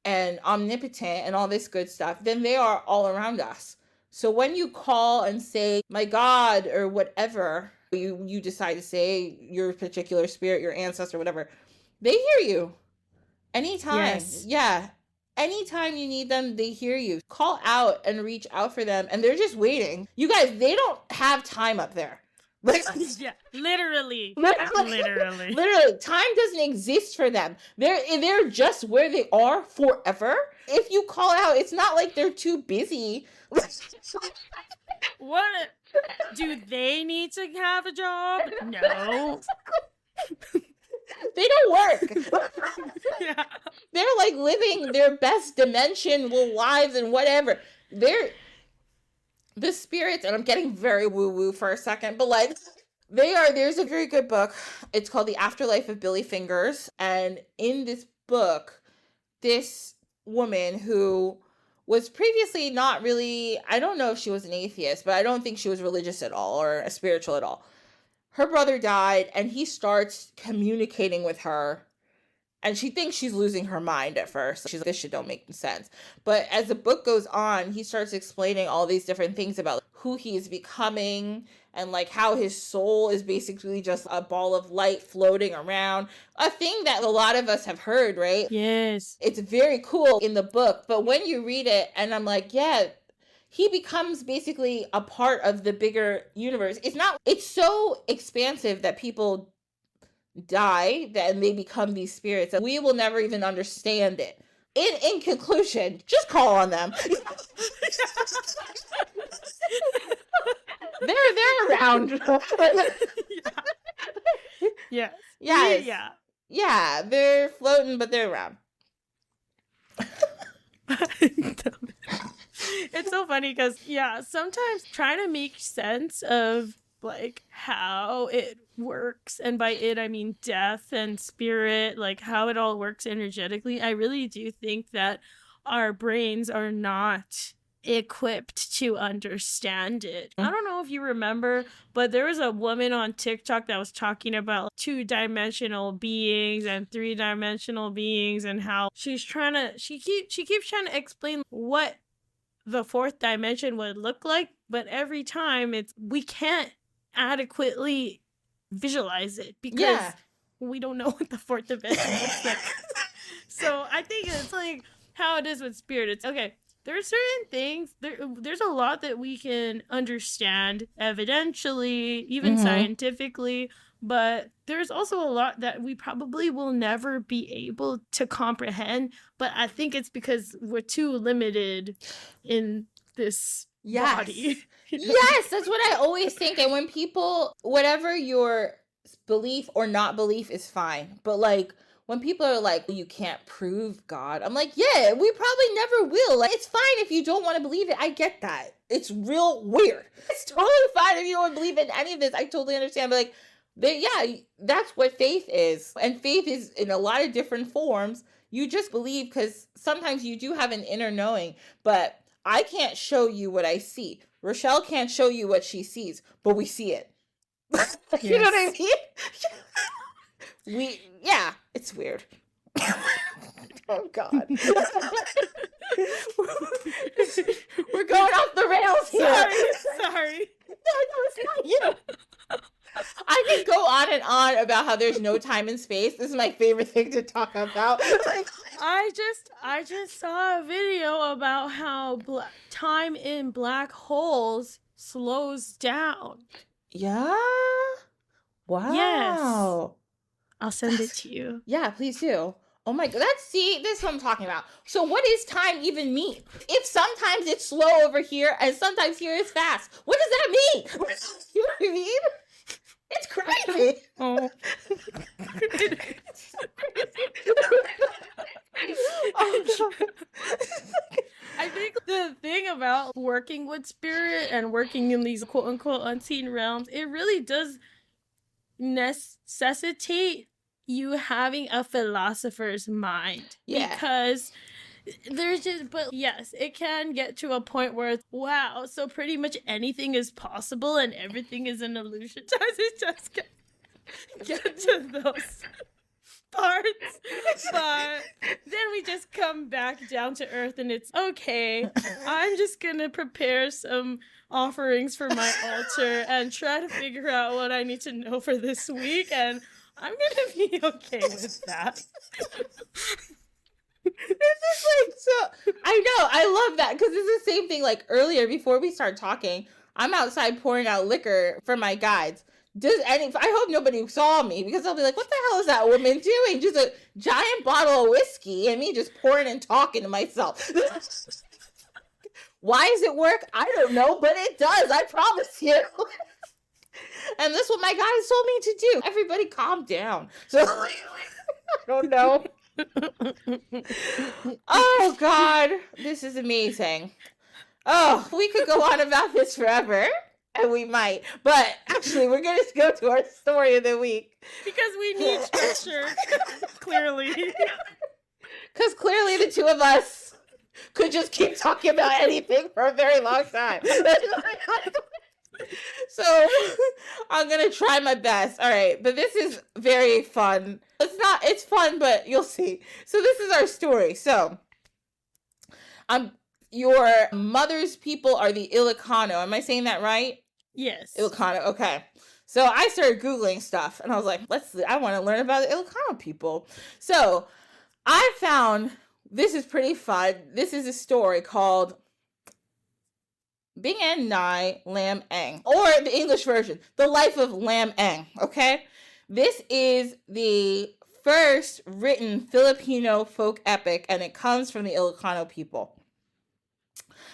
and omnipotent and all this good stuff, then they are all around us. So when you call and say, my God, or whatever you decide to say, your particular spirit, your ancestor, whatever, they hear you. Anytime. Yes. Yeah. Anytime you need them, they hear you. Call out and reach out for them, and they're just waiting. You guys, they don't have time up there. Like, yeah, literally. Time doesn't exist for them. They're just where they are forever. If you call out, it's not like they're too busy. What? Do they need to have a job? No. They don't work. Yeah. They're like living their best dimensional lives and whatever. They're the spirits, and I'm getting very woo-woo for a second, but like there's a very good book. It's called The Afterlife of Billy Fingers. And in this book, this woman who was previously not really, I don't know if she was an atheist, but I don't think she was religious at all or spiritual at all. Her brother died, and he starts communicating with her, and she thinks she's losing her mind at first. She's like, this shit don't make sense. But as the book goes on, he starts explaining all these different things about who he is becoming, and like how his soul is basically just a ball of light floating around. A thing that a lot of us have heard, right? Yes. It's very cool in the book, but when you read it, and I'm like, yeah, he becomes basically a part of the bigger universe. It's so expansive that people die and they become these spirits, and we will never even understand it. In conclusion, just call on them. They're around. Yes. Yes. Yeah. Yeah, they're floating, but they're around. It's so funny because, yeah, sometimes trying to make sense of like how it works, and by it I mean death and spirit, like how it all works energetically, I really do think that our brains are not equipped to understand it. I don't know if you remember, but there was a woman on TikTok that was talking about 2-dimensional beings and 3-dimensional beings, and how she keeps trying to explain what the 4th dimension would look like, but every time we can't adequately visualize it because we don't know what the 4th dimension looks like. So I think it's like how it is with spirit. It's okay. There are certain things, there's a lot that we can understand evidentially, even scientifically, but there's also a lot that we probably will never be able to comprehend. But I think it's because we're too limited in this body. Yes, that's what I always think. And when people, whatever your belief or not belief is fine, but like, when people are like, well, you can't prove God, I'm like, yeah, we probably never will. Like, it's fine if you don't want to believe it. I get that. It's real weird. It's totally fine if you don't believe in any of this. I totally understand. But like, that's what faith is. And faith is in a lot of different forms. You just believe because sometimes you do have an inner knowing. But I can't show you what I see. Rochelle can't show you what she sees, but we see it. You know what I mean? It's weird. Oh God. We're going off the rails here. Sorry. No, it's not you. I can go on and on about how there's no time and space. This is my favorite thing to talk about. I just saw a video about how time in black holes slows down. Yeah. Wow. Yes. I'll send it to you. Yeah, please do. Oh my God. This is what I'm talking about. So what does time even mean? If sometimes it's slow over here and sometimes here is fast, what does that mean? You know what I mean? It's crazy. Oh. Oh God. I think the thing about working with spirit and working in these quote unquote unseen realms, it really does necessitate you having a philosopher's mind. Yeah. Because but yes, it can get to a point where it's, wow, so pretty much anything is possible and everything is an illusion. It just get to those parts, but then we just come back down to earth and it's okay. I'm just gonna prepare some offerings for my altar and try to figure out what I need to know for this week, and I'm gonna be okay with that. It's just like, so I know, I love that because it's the same thing. Like earlier, before we start talking, I'm outside pouring out liquor for my guides. I hope nobody saw me because I'll be like, what the hell is that woman doing? Just a giant bottle of whiskey and me just pouring and talking to myself. Why does it work? I don't know, but it does. I promise you. And this is what my guys told me to do. Everybody calm down. So I don't know. Oh God, this is amazing. Oh, we could go on about this forever. And we might, but actually we're going to go to our story of the week. Because we need structure, clearly. Because clearly the two of us could just keep talking about anything for a very long time. So I'm going to try my best. All right, but this is very fun. It's fun, but you'll see. So this is our story. So your mother's people are the Ilocano. Am I saying that right? Yes. Ilocano, okay. So I started Googling stuff and I was like, I want to learn about the Ilocano people. So I found, this is pretty fun. This is a story called Bing Nai Lam-Ang, or the English version, The Life of Lam-Ang, okay? This is the first written Filipino folk epic and it comes from the Ilocano people.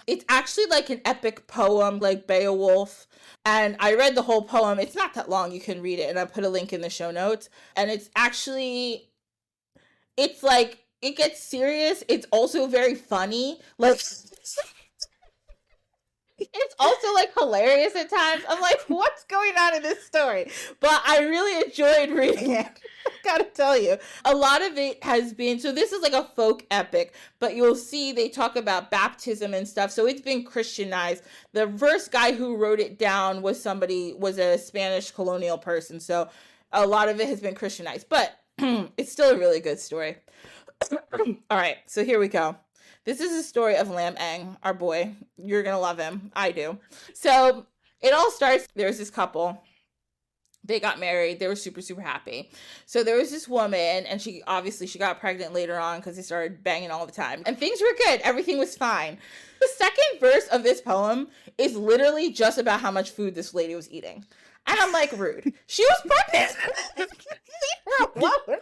It's actually like an epic poem, like Beowulf. And I read the whole poem. It's not that long. You can read it. And I put a link in the show notes. And it's like, it gets serious. It's also very funny. Like, it's also like hilarious at times. I'm like, what's going on in this story? But I really enjoyed reading it. I gotta tell you, a lot of it has been, so this is like a folk epic, but you'll see they talk about baptism and stuff. So it's been Christianized. The first guy who wrote it down was a Spanish colonial person. So a lot of it has been Christianized, but it's still a really good story. All right, so here we go. This is the story of Lam-Ang, our boy. You're going to love him. I do. So it all starts, there's this couple. They got married. They were super, super happy. So there was this woman, and she got pregnant later on because they started banging all the time. And things were good. Everything was fine. The second verse of this poem is literally just about how much food this lady was eating. And I'm like, rude. She was pregnant. Leave her alone.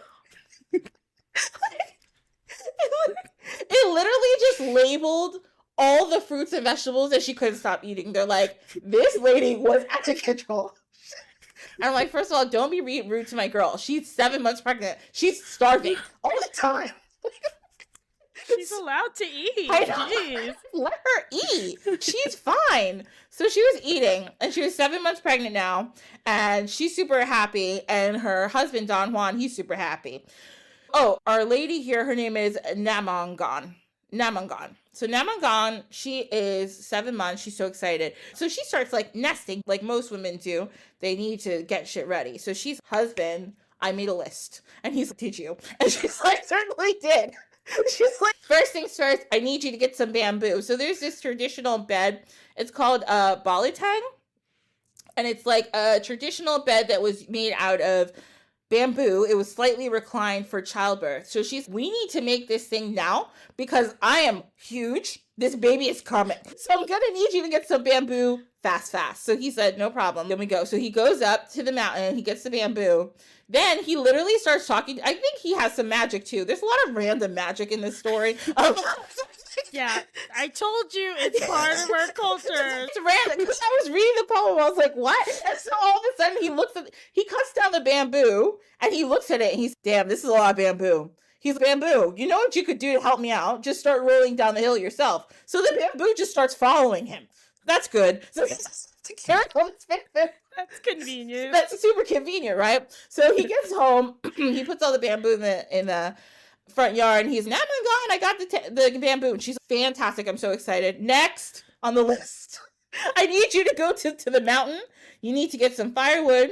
It literally just labeled all the fruits and vegetables that she couldn't stop eating. They're like, this lady was out of control. And I'm like, first of all, don't be rude to my girl. She's 7 months pregnant. She's starving all the time. She's allowed to eat. I know. Jeez. Let her eat. She's fine. So she was eating, and she was 7 months pregnant now, and she's super happy, and her husband, Don Juan, he's super happy. Oh, our lady here, her name is Lam-Ang. So Lam-Ang, she is 7 months. She's so excited. So she starts like nesting like most women do. They need to get shit ready. So she's husband, I made a list. And he's like, did you? And she's like, certainly did. She's like, first things first, I need you to get some bamboo. So there's this traditional bed. It's called balitang. And it's like a traditional bed that was made out of bamboo. It was slightly reclined for childbirth. So we need to make this thing now because I am huge. This baby is coming. So I'm going to need you to get some bamboo fast. So he said, no problem. Then we go. So he goes up to the mountain. He gets the bamboo. Then he literally starts talking. I think he has some magic too. There's a lot of random magic in this story. Yeah, I told you it's part of our culture. It's random because I was reading the poem. I was like, what? And so all of a sudden he cuts down the bamboo and he looks at it and he's, damn, this is a lot of bamboo. He's bamboo. You know what you could do to help me out? Just start rolling down the hill yourself. So the bamboo just starts following him. That's good. So to carry on this bamboo. That's convenient. That's super convenient, right? So he gets home. He puts all the bamboo in the front yard, and he's, now I'm gone. I got the bamboo. And she's fantastic. I'm so excited. Next on the list, I need you to go to the mountain. You need to get some firewood,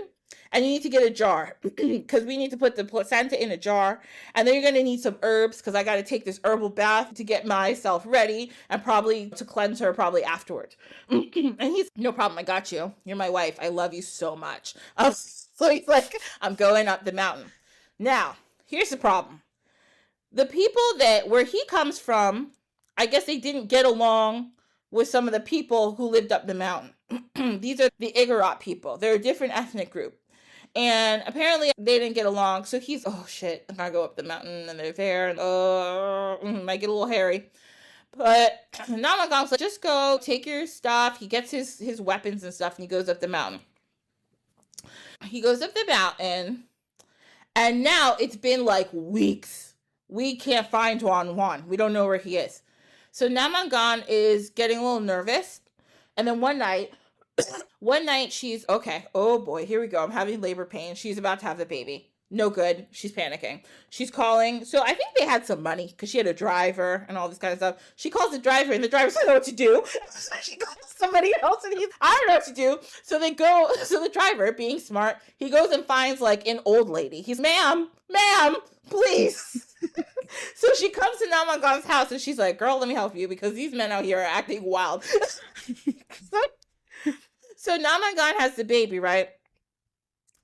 and you need to get a jar because we need to put the placenta in a jar. And then you're going to need some herbs because I got to take this herbal bath to get myself ready and probably to cleanse her probably afterwards. And he's, no problem. I got you. You're my wife. I love you so much. So he's like, I'm going up the mountain. Now, here's the problem. The people where he comes from, I guess they didn't get along with some of the people who lived up the mountain. These are the Igorot people. They're a different ethnic group. And apparently they didn't get along. So he's, oh shit, I gotta go up the mountain and they're there and might get a little hairy. But Lam-Ang's like, just go, take your stuff. He gets his weapons and stuff and he goes up the mountain. He goes up the mountain and now it's been like weeks. We can't find Don Juan. We don't know where he is. So Lam-Ang is getting a little nervous. And then one night she's, okay, oh boy, here we go. I'm having labor pain. She's about to have the baby. No good. She's panicking. She's calling. So I think they had some money because she had a driver and all this kind of stuff. She calls the driver and the driver doesn't know what to do. So she calls somebody else and I don't know what to do. So the driver, being smart, he goes and finds like an old lady. He's, ma'am, please. So she comes to Lam-Ang's house and she's like, girl, let me help you because these men out here are acting wild. So Lam-Ang has the baby, right?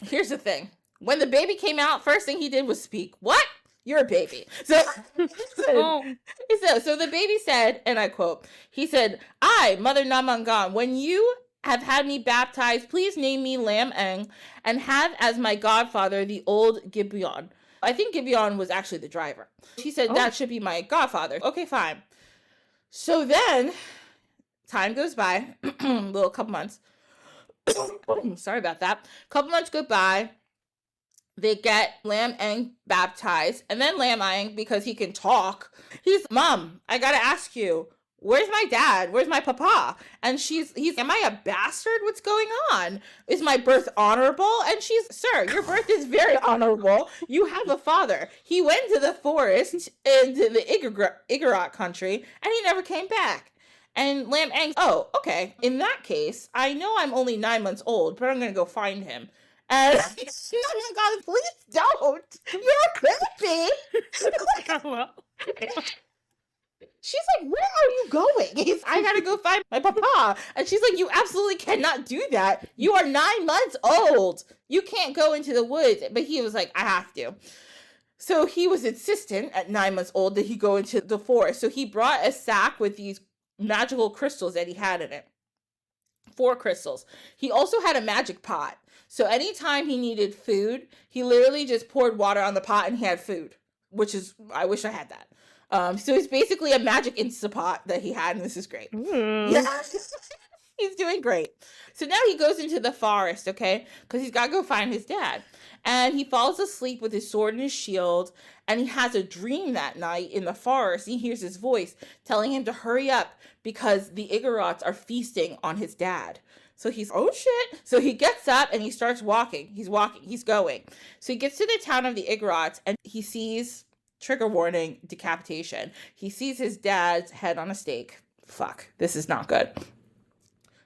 Here's the thing. When the baby came out, first thing he did was speak. What? You're a baby. So the baby said, and I quote, he said, I, Mother Lam-Ang, when you have had me baptized, please name me Lam-Ang and have as my godfather the old Gibeon. I think Gibeon was actually the driver. She said, that should be my godfather. Okay, fine. So then time goes by, couple months. Sorry about that. Couple months go by. They get Lam-Ang baptized. And then Lam-Ang, because he can talk, he's, Mom, I got to ask you, where's my dad? Where's my papa? And he's, am I a bastard? What's going on? Is my birth honorable? And she's, sir, your birth is very honorable. You have a father. He went to the forest into the Igorot country, and he never came back. And Lam-Ang, oh, okay. In that case, I know I'm only 9 months old, but I'm going to go find him. And oh my God, please don't. You're creepy. Hello. She's like, where are you going? I gotta go find my papa. And she's like, you absolutely cannot do that. You are 9 months old. You can't go into the woods. But he was like, I have to. So he was insistent at 9 months old that he go into the forest. So he brought a sack with these magical crystals that he had in it. 4 crystals. He also had a magic pot. So anytime he needed food, he literally just poured water on the pot and he had food, which is, I wish I had that. So it's basically a magic Instapot that he had, and this is great. Yeah. He's doing great. So now he goes into the forest, okay? Because he's got to go find his dad. And he falls asleep with his sword and his shield, and he has a dream that night in the forest. He hears his voice telling him to hurry up because the Igorots are feasting on his dad. So he's, oh shit. So he gets up and he starts walking. He's going. So he gets to the town of the Igorots, and he sees, trigger warning, decapitation. He sees his dad's head on a stake. Fuck, this is not good.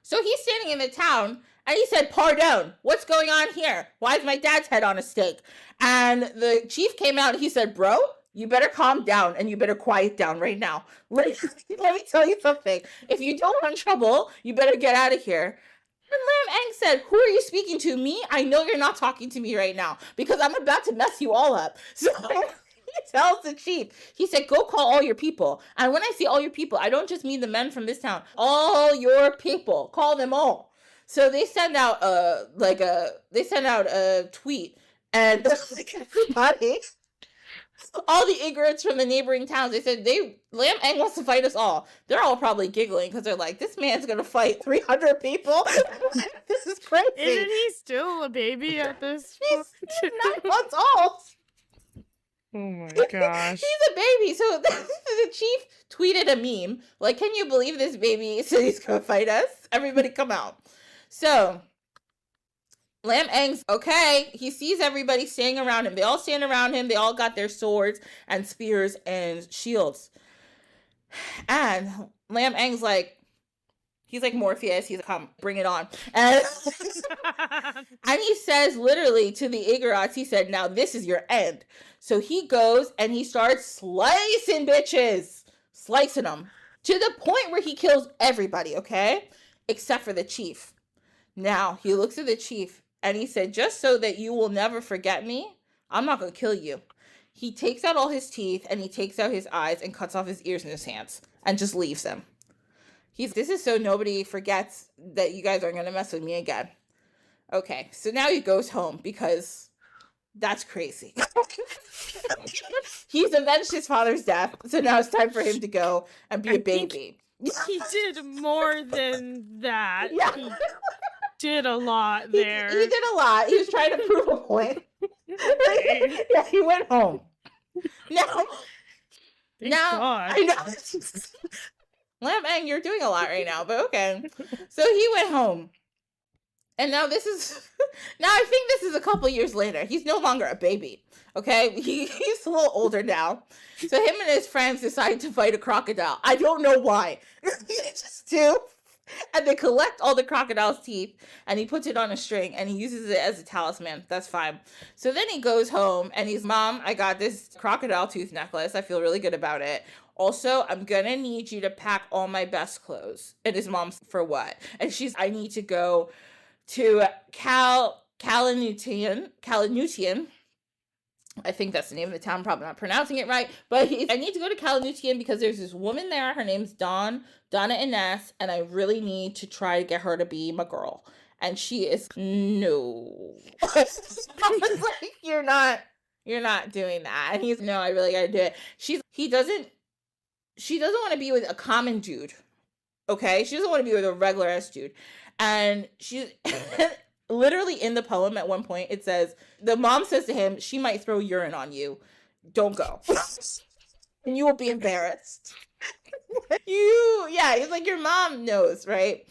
So he's standing in the town, and he said, pardon, what's going on here? Why is my dad's head on a stake? And the chief came out and he said, bro, you better calm down and you better quiet down right now. Let me tell you something. If you don't want trouble, you better get out of here. And Lam-Ang said, who are you speaking to? Me? I know you're not talking to me right now because I'm about to mess you all up. So he tells the chief, he said, go call all your people. And when I say all your people, I don't just mean the men from this town. All your people. Call them all. So they send out a tweet, and like everybody, all the Igorots from the neighboring towns, they said Lam-Ang wants to fight us all. They're all probably giggling because they're like, this man's gonna fight 300 people. This is crazy. Isn't he still a baby at this point? He's 9 months old. Oh my gosh. He's a baby. So the chief tweeted a meme like, can you believe this baby said he's gonna fight us? Everybody come out. So Lam-Ang's okay. He sees everybody standing around him. They all stand around him. They all got their swords and spears and shields. And Lam-Ang's like, he's like Morpheus. He's like, come, bring it on. And he says literally to the Igorots, he said, now this is your end. So he goes and he starts slicing bitches. Slicing them. To the point where he kills everybody, okay? Except for the chief. Now, he looks at the chief and he said, just so that you will never forget me, I'm not going to kill you. He takes out all his teeth and he takes out his eyes and cuts off his ears and his hands and just leaves them. This is so nobody forgets that you guys aren't going to mess with me again. Okay, so now he goes home because that's crazy. He's avenged his father's death, so now it's time for him to go and be a baby. He did more than that. Yeah. He did a lot there. He did a lot. He was trying to prove a point. Yeah, he went home. Now, God. I know. Lam-Ang, you're doing a lot right now, but okay. So he went home. And now I think this is a couple years later. He's no longer a baby. Okay? He's a little older now. So him and his friends decide to fight a crocodile. I don't know why. They just do. And they collect all the crocodile's teeth and he puts it on a string and he uses it as a talisman. That's fine. So then he goes home and he's, Mom, I got this crocodile tooth necklace. I feel really good about it. Also, I'm gonna need you to pack all my best clothes. And his mom's, for what? And I need to go to Calanutian. I think that's the name of the town. I'm probably not pronouncing it right. But I need to go to Calanutian because there's this woman there. Her name's Donna Ines. And I really need to try to get her to be my girl. And she is, no. I was like, you're not doing that. And he's, no, I really gotta do it. She doesn't want to be with a common dude. Okay? She doesn't want to be with a regular ass dude. And she's literally in the poem at one point, it says, the mom says to him, she might throw urine on you. Don't go. and you will be embarrassed. He's like, your mom knows, right?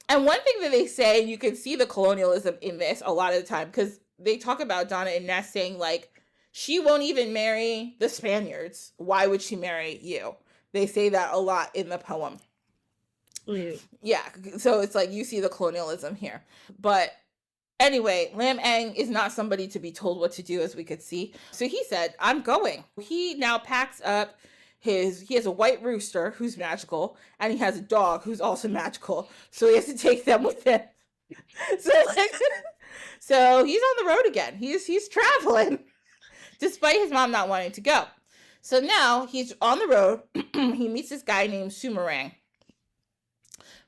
And one thing that they say, and you can see the colonialism in this a lot of the time, because they talk about Donna and Ness saying, like, she won't even marry the Spaniards. Why would she marry you? They say that a lot in the poem. Yeah, so it's like you see the colonialism here. But anyway, Lam-Ang is not somebody to be told what to do, as we could see. So he said, I'm going. He now packs up he has a white rooster who's magical, and he has a dog who's also magical. So he has to take them with him. So he's on the road again. He's traveling, despite his mom not wanting to go. So now he's on the road. He meets this guy named Sumerang,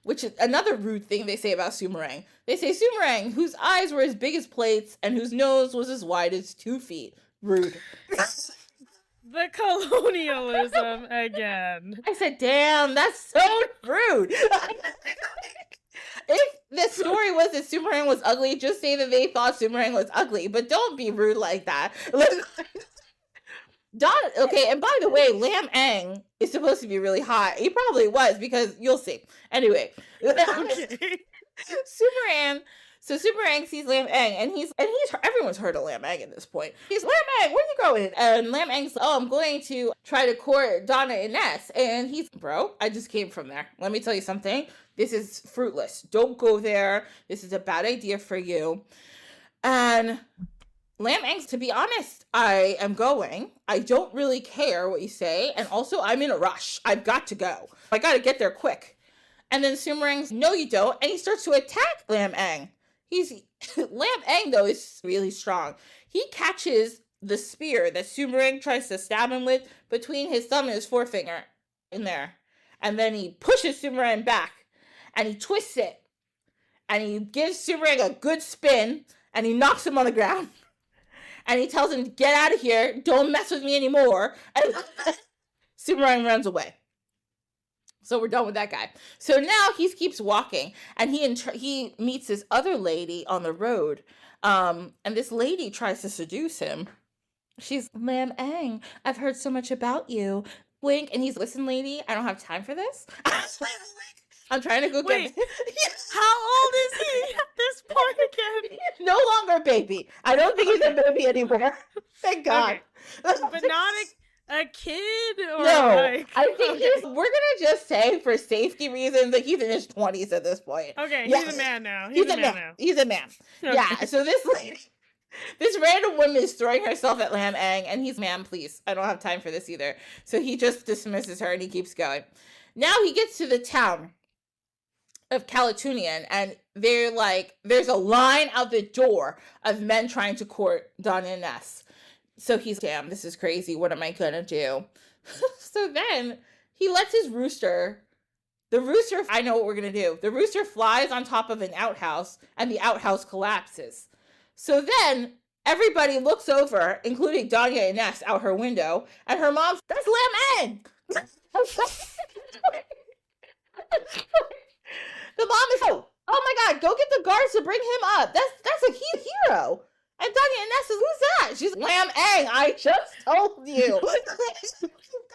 which is another rude thing they say about Sumerang. They say Sumerang, whose eyes were as big as plates and whose nose was as wide as 2 feet. Rude. The colonialism again. I said, damn, that's so rude. If the story was that Sumerang was ugly, just say that they thought Sumerang was ugly, but don't be rude like that. Okay, and by the way, Lam-Ang is supposed to be really hot. He probably was, because you'll see. Anyway. Okay. Sumerang sees Lam-Ang, and he's everyone's heard of Lam-Ang at this point. He's, Lam-Ang, where are you going? And Lam-Ang's, I'm going to try to court Donna and Ness. And he's, bro, I just came from there. Let me tell you something. This is fruitless. Don't go there. This is a bad idea for you. And Lam-Ang's, to be honest, I am going. I don't really care what you say. And also, I'm in a rush. I've got to go. I got to get there quick. And then Sumerang's, no, you don't. And he starts to attack Lam-Ang. Lam-Ang, though, is really strong. He catches the spear that Sumerang tries to stab him with between his thumb and his forefinger in there. And then he pushes Sumerang back. And he twists it. And he gives Sumerang a good spin. And he knocks him on the ground. And he tells him, get out of here. Don't mess with me anymore. And Sumerang runs away. So we're done with that guy. So now he keeps walking, and he meets this other lady on the road. And this lady tries to seduce him. She's, Lam-Ang, I've heard so much about you. Wink. And he's, listen, lady, I don't have time for this. I'm trying to go get... How old is he at this point again? He's no longer a baby. I don't think he's a baby anymore. Thank God. Okay. But not a kid? Or no. Like... I think we're going to just say, for safety reasons, that he's in his 20s at this point. Okay, he's a man now. He's a man now. He's a man. Okay. Yeah, so this lady... This random woman is throwing herself at Lam-Ang, and he's, ma'am, please. I don't have time for this either. So he just dismisses her, and he keeps going. Now he gets to the town of Calatunian, and they're like, there's a line out the door of men trying to court Donna and Ness. So he's, damn, this is crazy. What am I gonna do? So then he lets his rooster, I know what we're gonna do. The rooster flies on top of an outhouse, and the outhouse collapses. So then everybody looks over, including Donna and Ness, out her window, and her mom's, that's Lam-Ang! The mom is, oh my God, go get the guards to bring him up. That's a hero. And Donna and Ness is, who's that? She's, Lam-Ang, I just told you. You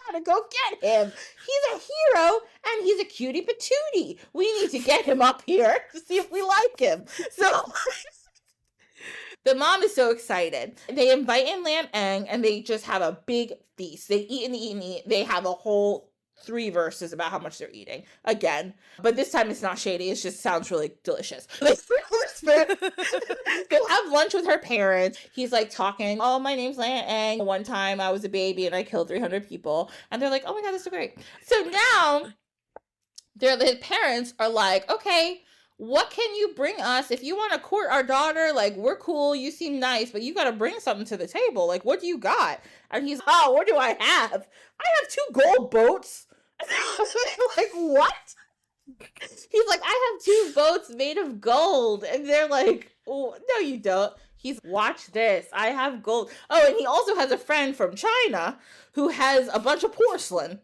gotta go get him. He's a hero, and he's a cutie patootie. We need to get him up here to see if we like him. So the mom is so excited. They invite in Lam-Ang, and they just have a big feast. They eat and eat and eat. They have a whole 3 verses about how much they're eating again, but this time it's not shady. It just sounds really delicious. They'll have lunch with her parents. He's like talking, oh, my name's Lam-Ang. One time I was a baby and I killed 300 people, and they're like, oh my God, that's so great. So now the parents are like, okay, what can you bring us if you want to court our daughter? Like, we're cool, you seem nice, but you got to bring something to the table. Like, what do you got? And he's, oh, what do I have? I have 2 gold boats. Like, what? He's like, I have 2 boats made of gold. And they're like, oh, no, you don't. He's, watch this. I have gold. Oh, and he also has a friend from China who has a bunch of porcelain.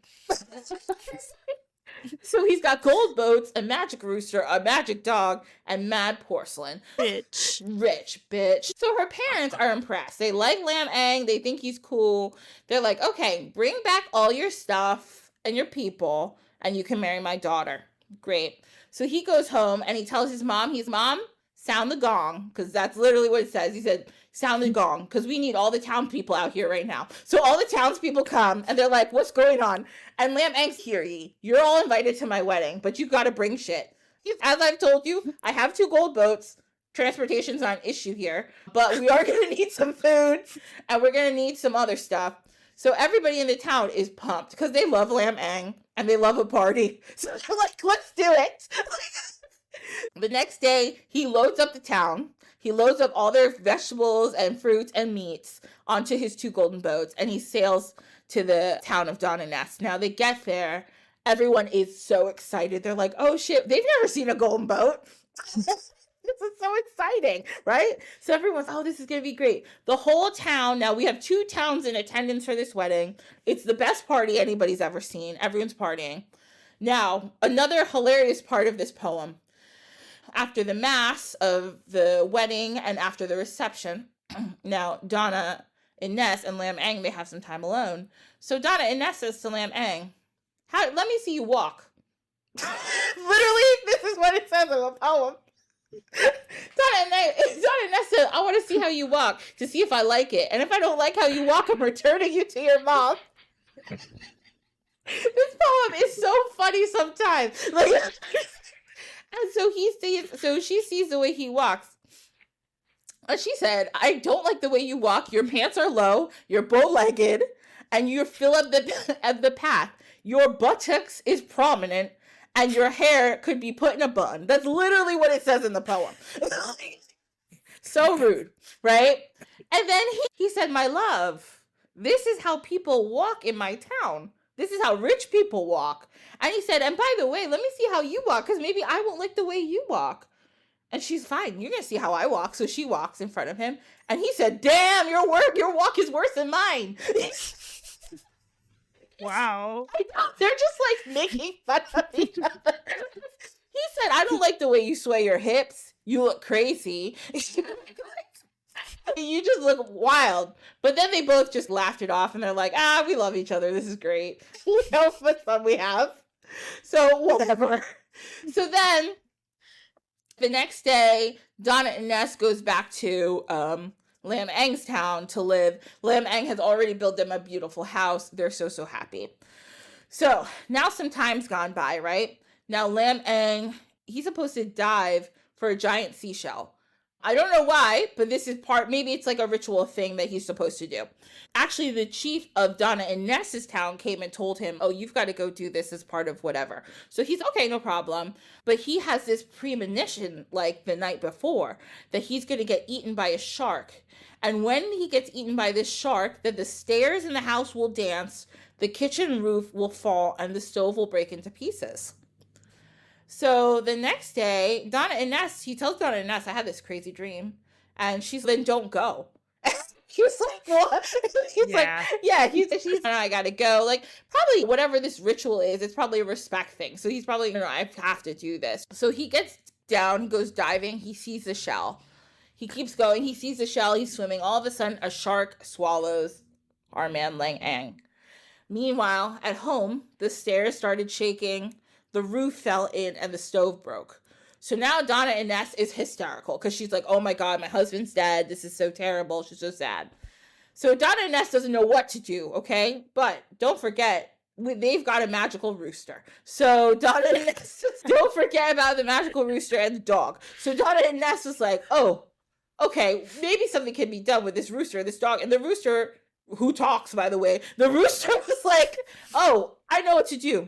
So he's got gold boats, a magic rooster, a magic dog, and mad porcelain. Bitch. Rich bitch. So her parents are impressed. They like Lam-Ang. They think he's cool. They're like, okay, bring back all your stuff and your people, and you can marry my daughter. Great. So he goes home and he tells his mom, Mom, sound the gong, because that's literally what it says. He said, sound the gong, because we need all the townspeople out here right now. So all the townspeople come, and they're like, what's going on? And Lam-Ang's here, you're all invited to my wedding, but you got to bring shit. As I've told you, I have 2 gold boats. Transportation's not an issue here, but we are going to need some food, and we're going to need some other stuff. So everybody in the town is pumped, because they love Lam-Ang, and they love a party. So they're like, let's do it. The next day, he loads up the town. He loads up all their vegetables and fruits and meats onto his 2 golden boats, and he sails to the town of Donna Nest. Now they get there. Everyone is so excited. They're like, oh shit, they've never seen a golden boat. This is so exciting, right? So everyone's, oh, this is going to be great. The whole town, now we have 2 towns in attendance for this wedding. It's the best party anybody's ever seen. Everyone's partying. Now, another hilarious part of this poem. After the mass of the wedding and after the reception, now Donna Inez and Lam-Ang, they have some time alone. So Donna Inez says to Lam-Ang, let me see you walk. Literally, this is what it says in the poem. Donna Inez said, I want to see how you walk to see if I like it. And if I don't like how you walk, I'm returning you to your mom. This poem is so funny sometimes. Like, and so she sees the way he walks. And she said, I don't like the way you walk. Your pants are low, you're bow-legged, and you fill up the path. Your buttocks is prominent, and your hair could be put in a bun. That's literally what it says in the poem. So rude, right? And then he said, my love, this is how people walk in my town. This is how rich people walk. And he said, and by the way, let me see how you walk, because maybe I won't like the way you walk. And she's fine. You're going to see how I walk. So she walks in front of him. And he said, damn, your walk is worse than mine. Wow. They're just like making fun of each other. He said, I don't like the way you sway your hips. You look crazy. You just look wild. But then they both just laughed it off. And they're like, we love each other. This is great. You know how much fun we have. So whatever. So then the next day, Donna Inez goes back to Lam-Ang's town to live. Lam-Ang has already built them a beautiful house. They're so happy. So now some time's gone by, right? Now Lam-Ang, he's supposed to dive for a giant seashell. I don't know why, but this is maybe it's like a ritual thing that he's supposed to do. Actually, the chief of Donna Inez's town came and told him, oh, you've got to go do this as part of whatever. So he's, okay, no problem. But he has this premonition, like the night before, that he's going to get eaten by a shark. And when he gets eaten by this shark, that the stairs in the house will dance, the kitchen roof will fall, and the stove will break into pieces. So the next day, he tells Donna Inez, I had this crazy dream. And she's like, then don't go. He was like, what? He's like, yeah, she's I gotta go. Like, probably whatever this ritual is, it's probably a respect thing. So he's probably, I have to do this. So he gets down, he goes diving, he sees the shell. He keeps going, he sees the shell, he's swimming. All of a sudden, a shark swallows our man Lam-Ang. Meanwhile, at home, the stairs started shaking. The roof fell in and the stove broke. So now Donna Inez is hysterical because she's like, oh my God, my husband's dead. This is so terrible. She's so sad. So Donna Inez doesn't know what to do, okay? But don't forget, they've got a magical rooster. So Donna Inez, don't forget about the magical rooster and the dog. So Donna Inez was like, oh, okay, maybe something can be done with this rooster and this dog. And the rooster, who talks, by the way, the rooster was like, oh, I know what to do.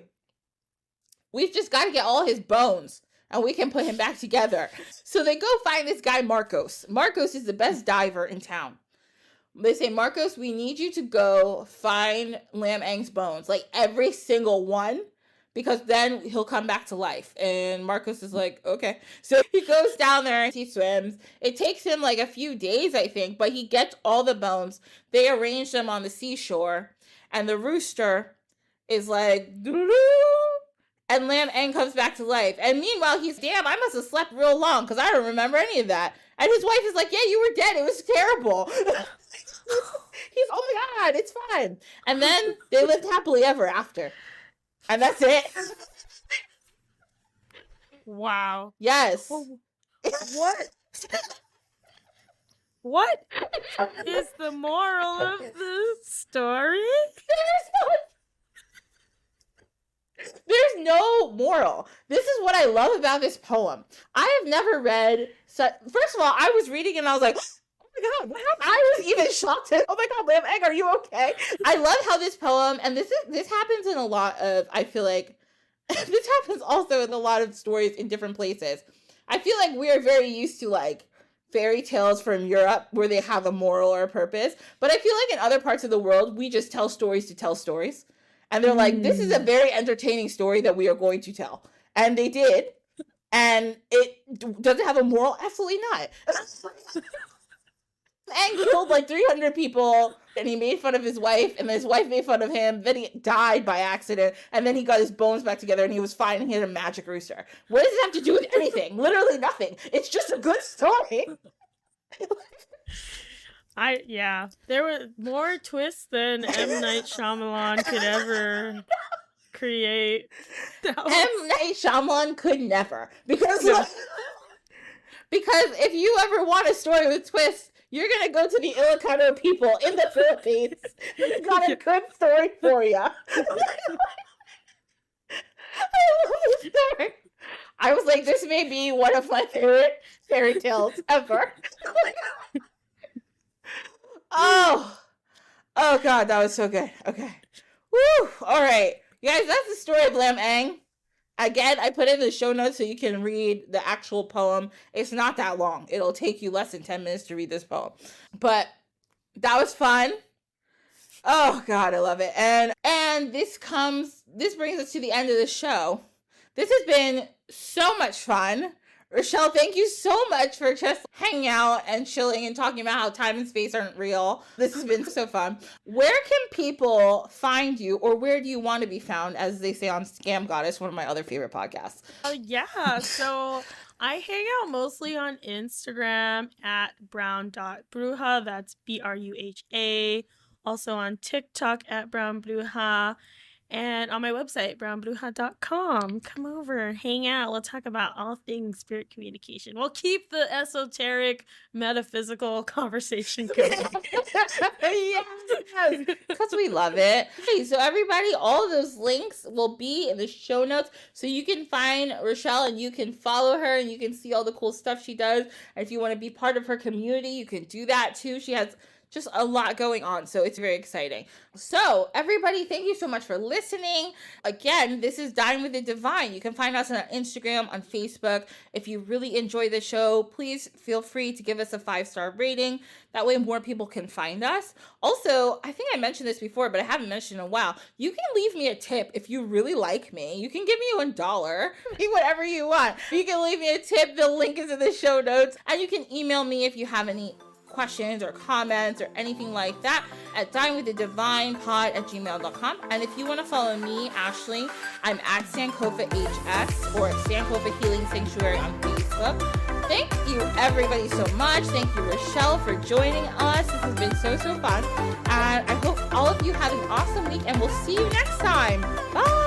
We've just got to get all his bones and we can put him back together. So they go find this guy, Marcos. Marcos is the best diver in town. They say, Marcos, we need you to go find Lam-Ang's bones, like every single one, because then he'll come back to life. And Marcos is like, okay. So he goes down there and he swims. It takes him like a few days, I think, but he gets all the bones. They arrange them on the seashore. And the rooster is like, doo-doo. and Lam-Ang comes back to life. And meanwhile, he's, damn, I must have slept real long because I don't remember any of that. And his wife is like, yeah, you were dead. It was terrible. He's, oh my God, it's fine. And then they lived happily ever after. And that's it. Wow. Yes. What? What is the moral of the story? There's no moral. This is what I love about this poem. I have never read first of all, I was reading and I was like, oh my God, what happened? I was even shocked. Oh my God, Lam-Ang, are you okay? I love how this poem, and this happens in a lot of, I feel like, this happens also in a lot of stories in different places. I feel like we are very used to like fairy tales from Europe where they have a moral or a purpose. But I feel like in other parts of the world, we just tell stories to tell stories. And they're like, this is a very entertaining story that we are going to tell. And they did. And it doesn't have a moral? Absolutely not. And he killed like 300 people, and he made fun of his wife, and his wife made fun of him. Then he died by accident, and then he got his bones back together, and he was fine, and he had a magic rooster. What does it have to do with anything? Literally nothing. It's just a good story. There were more twists than M. Night Shyamalan could ever create. M. Night Shyamalan could never. Because if you ever want a story with twists, you're going to go to the Ilocano people in the Philippines. He's got a good story for you. I love this story. I was like, this may be one of my favorite fairy tales ever. Oh God, that was so good. Okay. Woo! All right. You guys, that's the story of Lam-Ang. Again, I put it in the show notes so you can read the actual poem. It's not that long. It'll take you less than 10 minutes to read this poem. But that was fun. Oh God, I love it. And this brings us to the end of the show. This has been so much fun. Rochelle, thank you so much for just hanging out and chilling and talking about how time and space aren't real. This has been so fun. Where can people find you, or where do you want to be found, as they say on Scam Goddess, one of my other favorite podcasts? So I hang out mostly on Instagram at brown.bruja. That's BRUHA. Also on TikTok at brownbruja. And on my website, brownbruja.com. Come over, hang out. We'll talk about all things spirit communication. We'll keep the esoteric, metaphysical conversation going. Yes, because we love it. Okay, so everybody, all of those links will be in the show notes. So you can find Rochelle and you can follow her and you can see all the cool stuff she does. And if you want to be part of her community, you can do that too. She has just a lot going on, so it's very exciting. So everybody, thank you so much for listening. Again, this is Dine with the Divine. You can find us on Instagram, on Facebook. If you really enjoy the show, please feel free to give us a 5-star rating. That way more people can find us. Also, I think I mentioned this before, but I haven't mentioned in a while. You can leave me a tip if you really like me. You can give me $1, whatever you want. You can leave me a tip. The link is in the show notes. And you can email me if you have any questions or comments or anything like that at dinewiththedivinepod@gmail.com. And if you want to follow me, Ashley, I'm at Sankofa HS or Sankofa Healing Sanctuary on Facebook. Thank you everybody so much. Thank you, Rochelle, for joining us. This has been so fun. And I hope all of you have an awesome week, and we'll see you next time. Bye.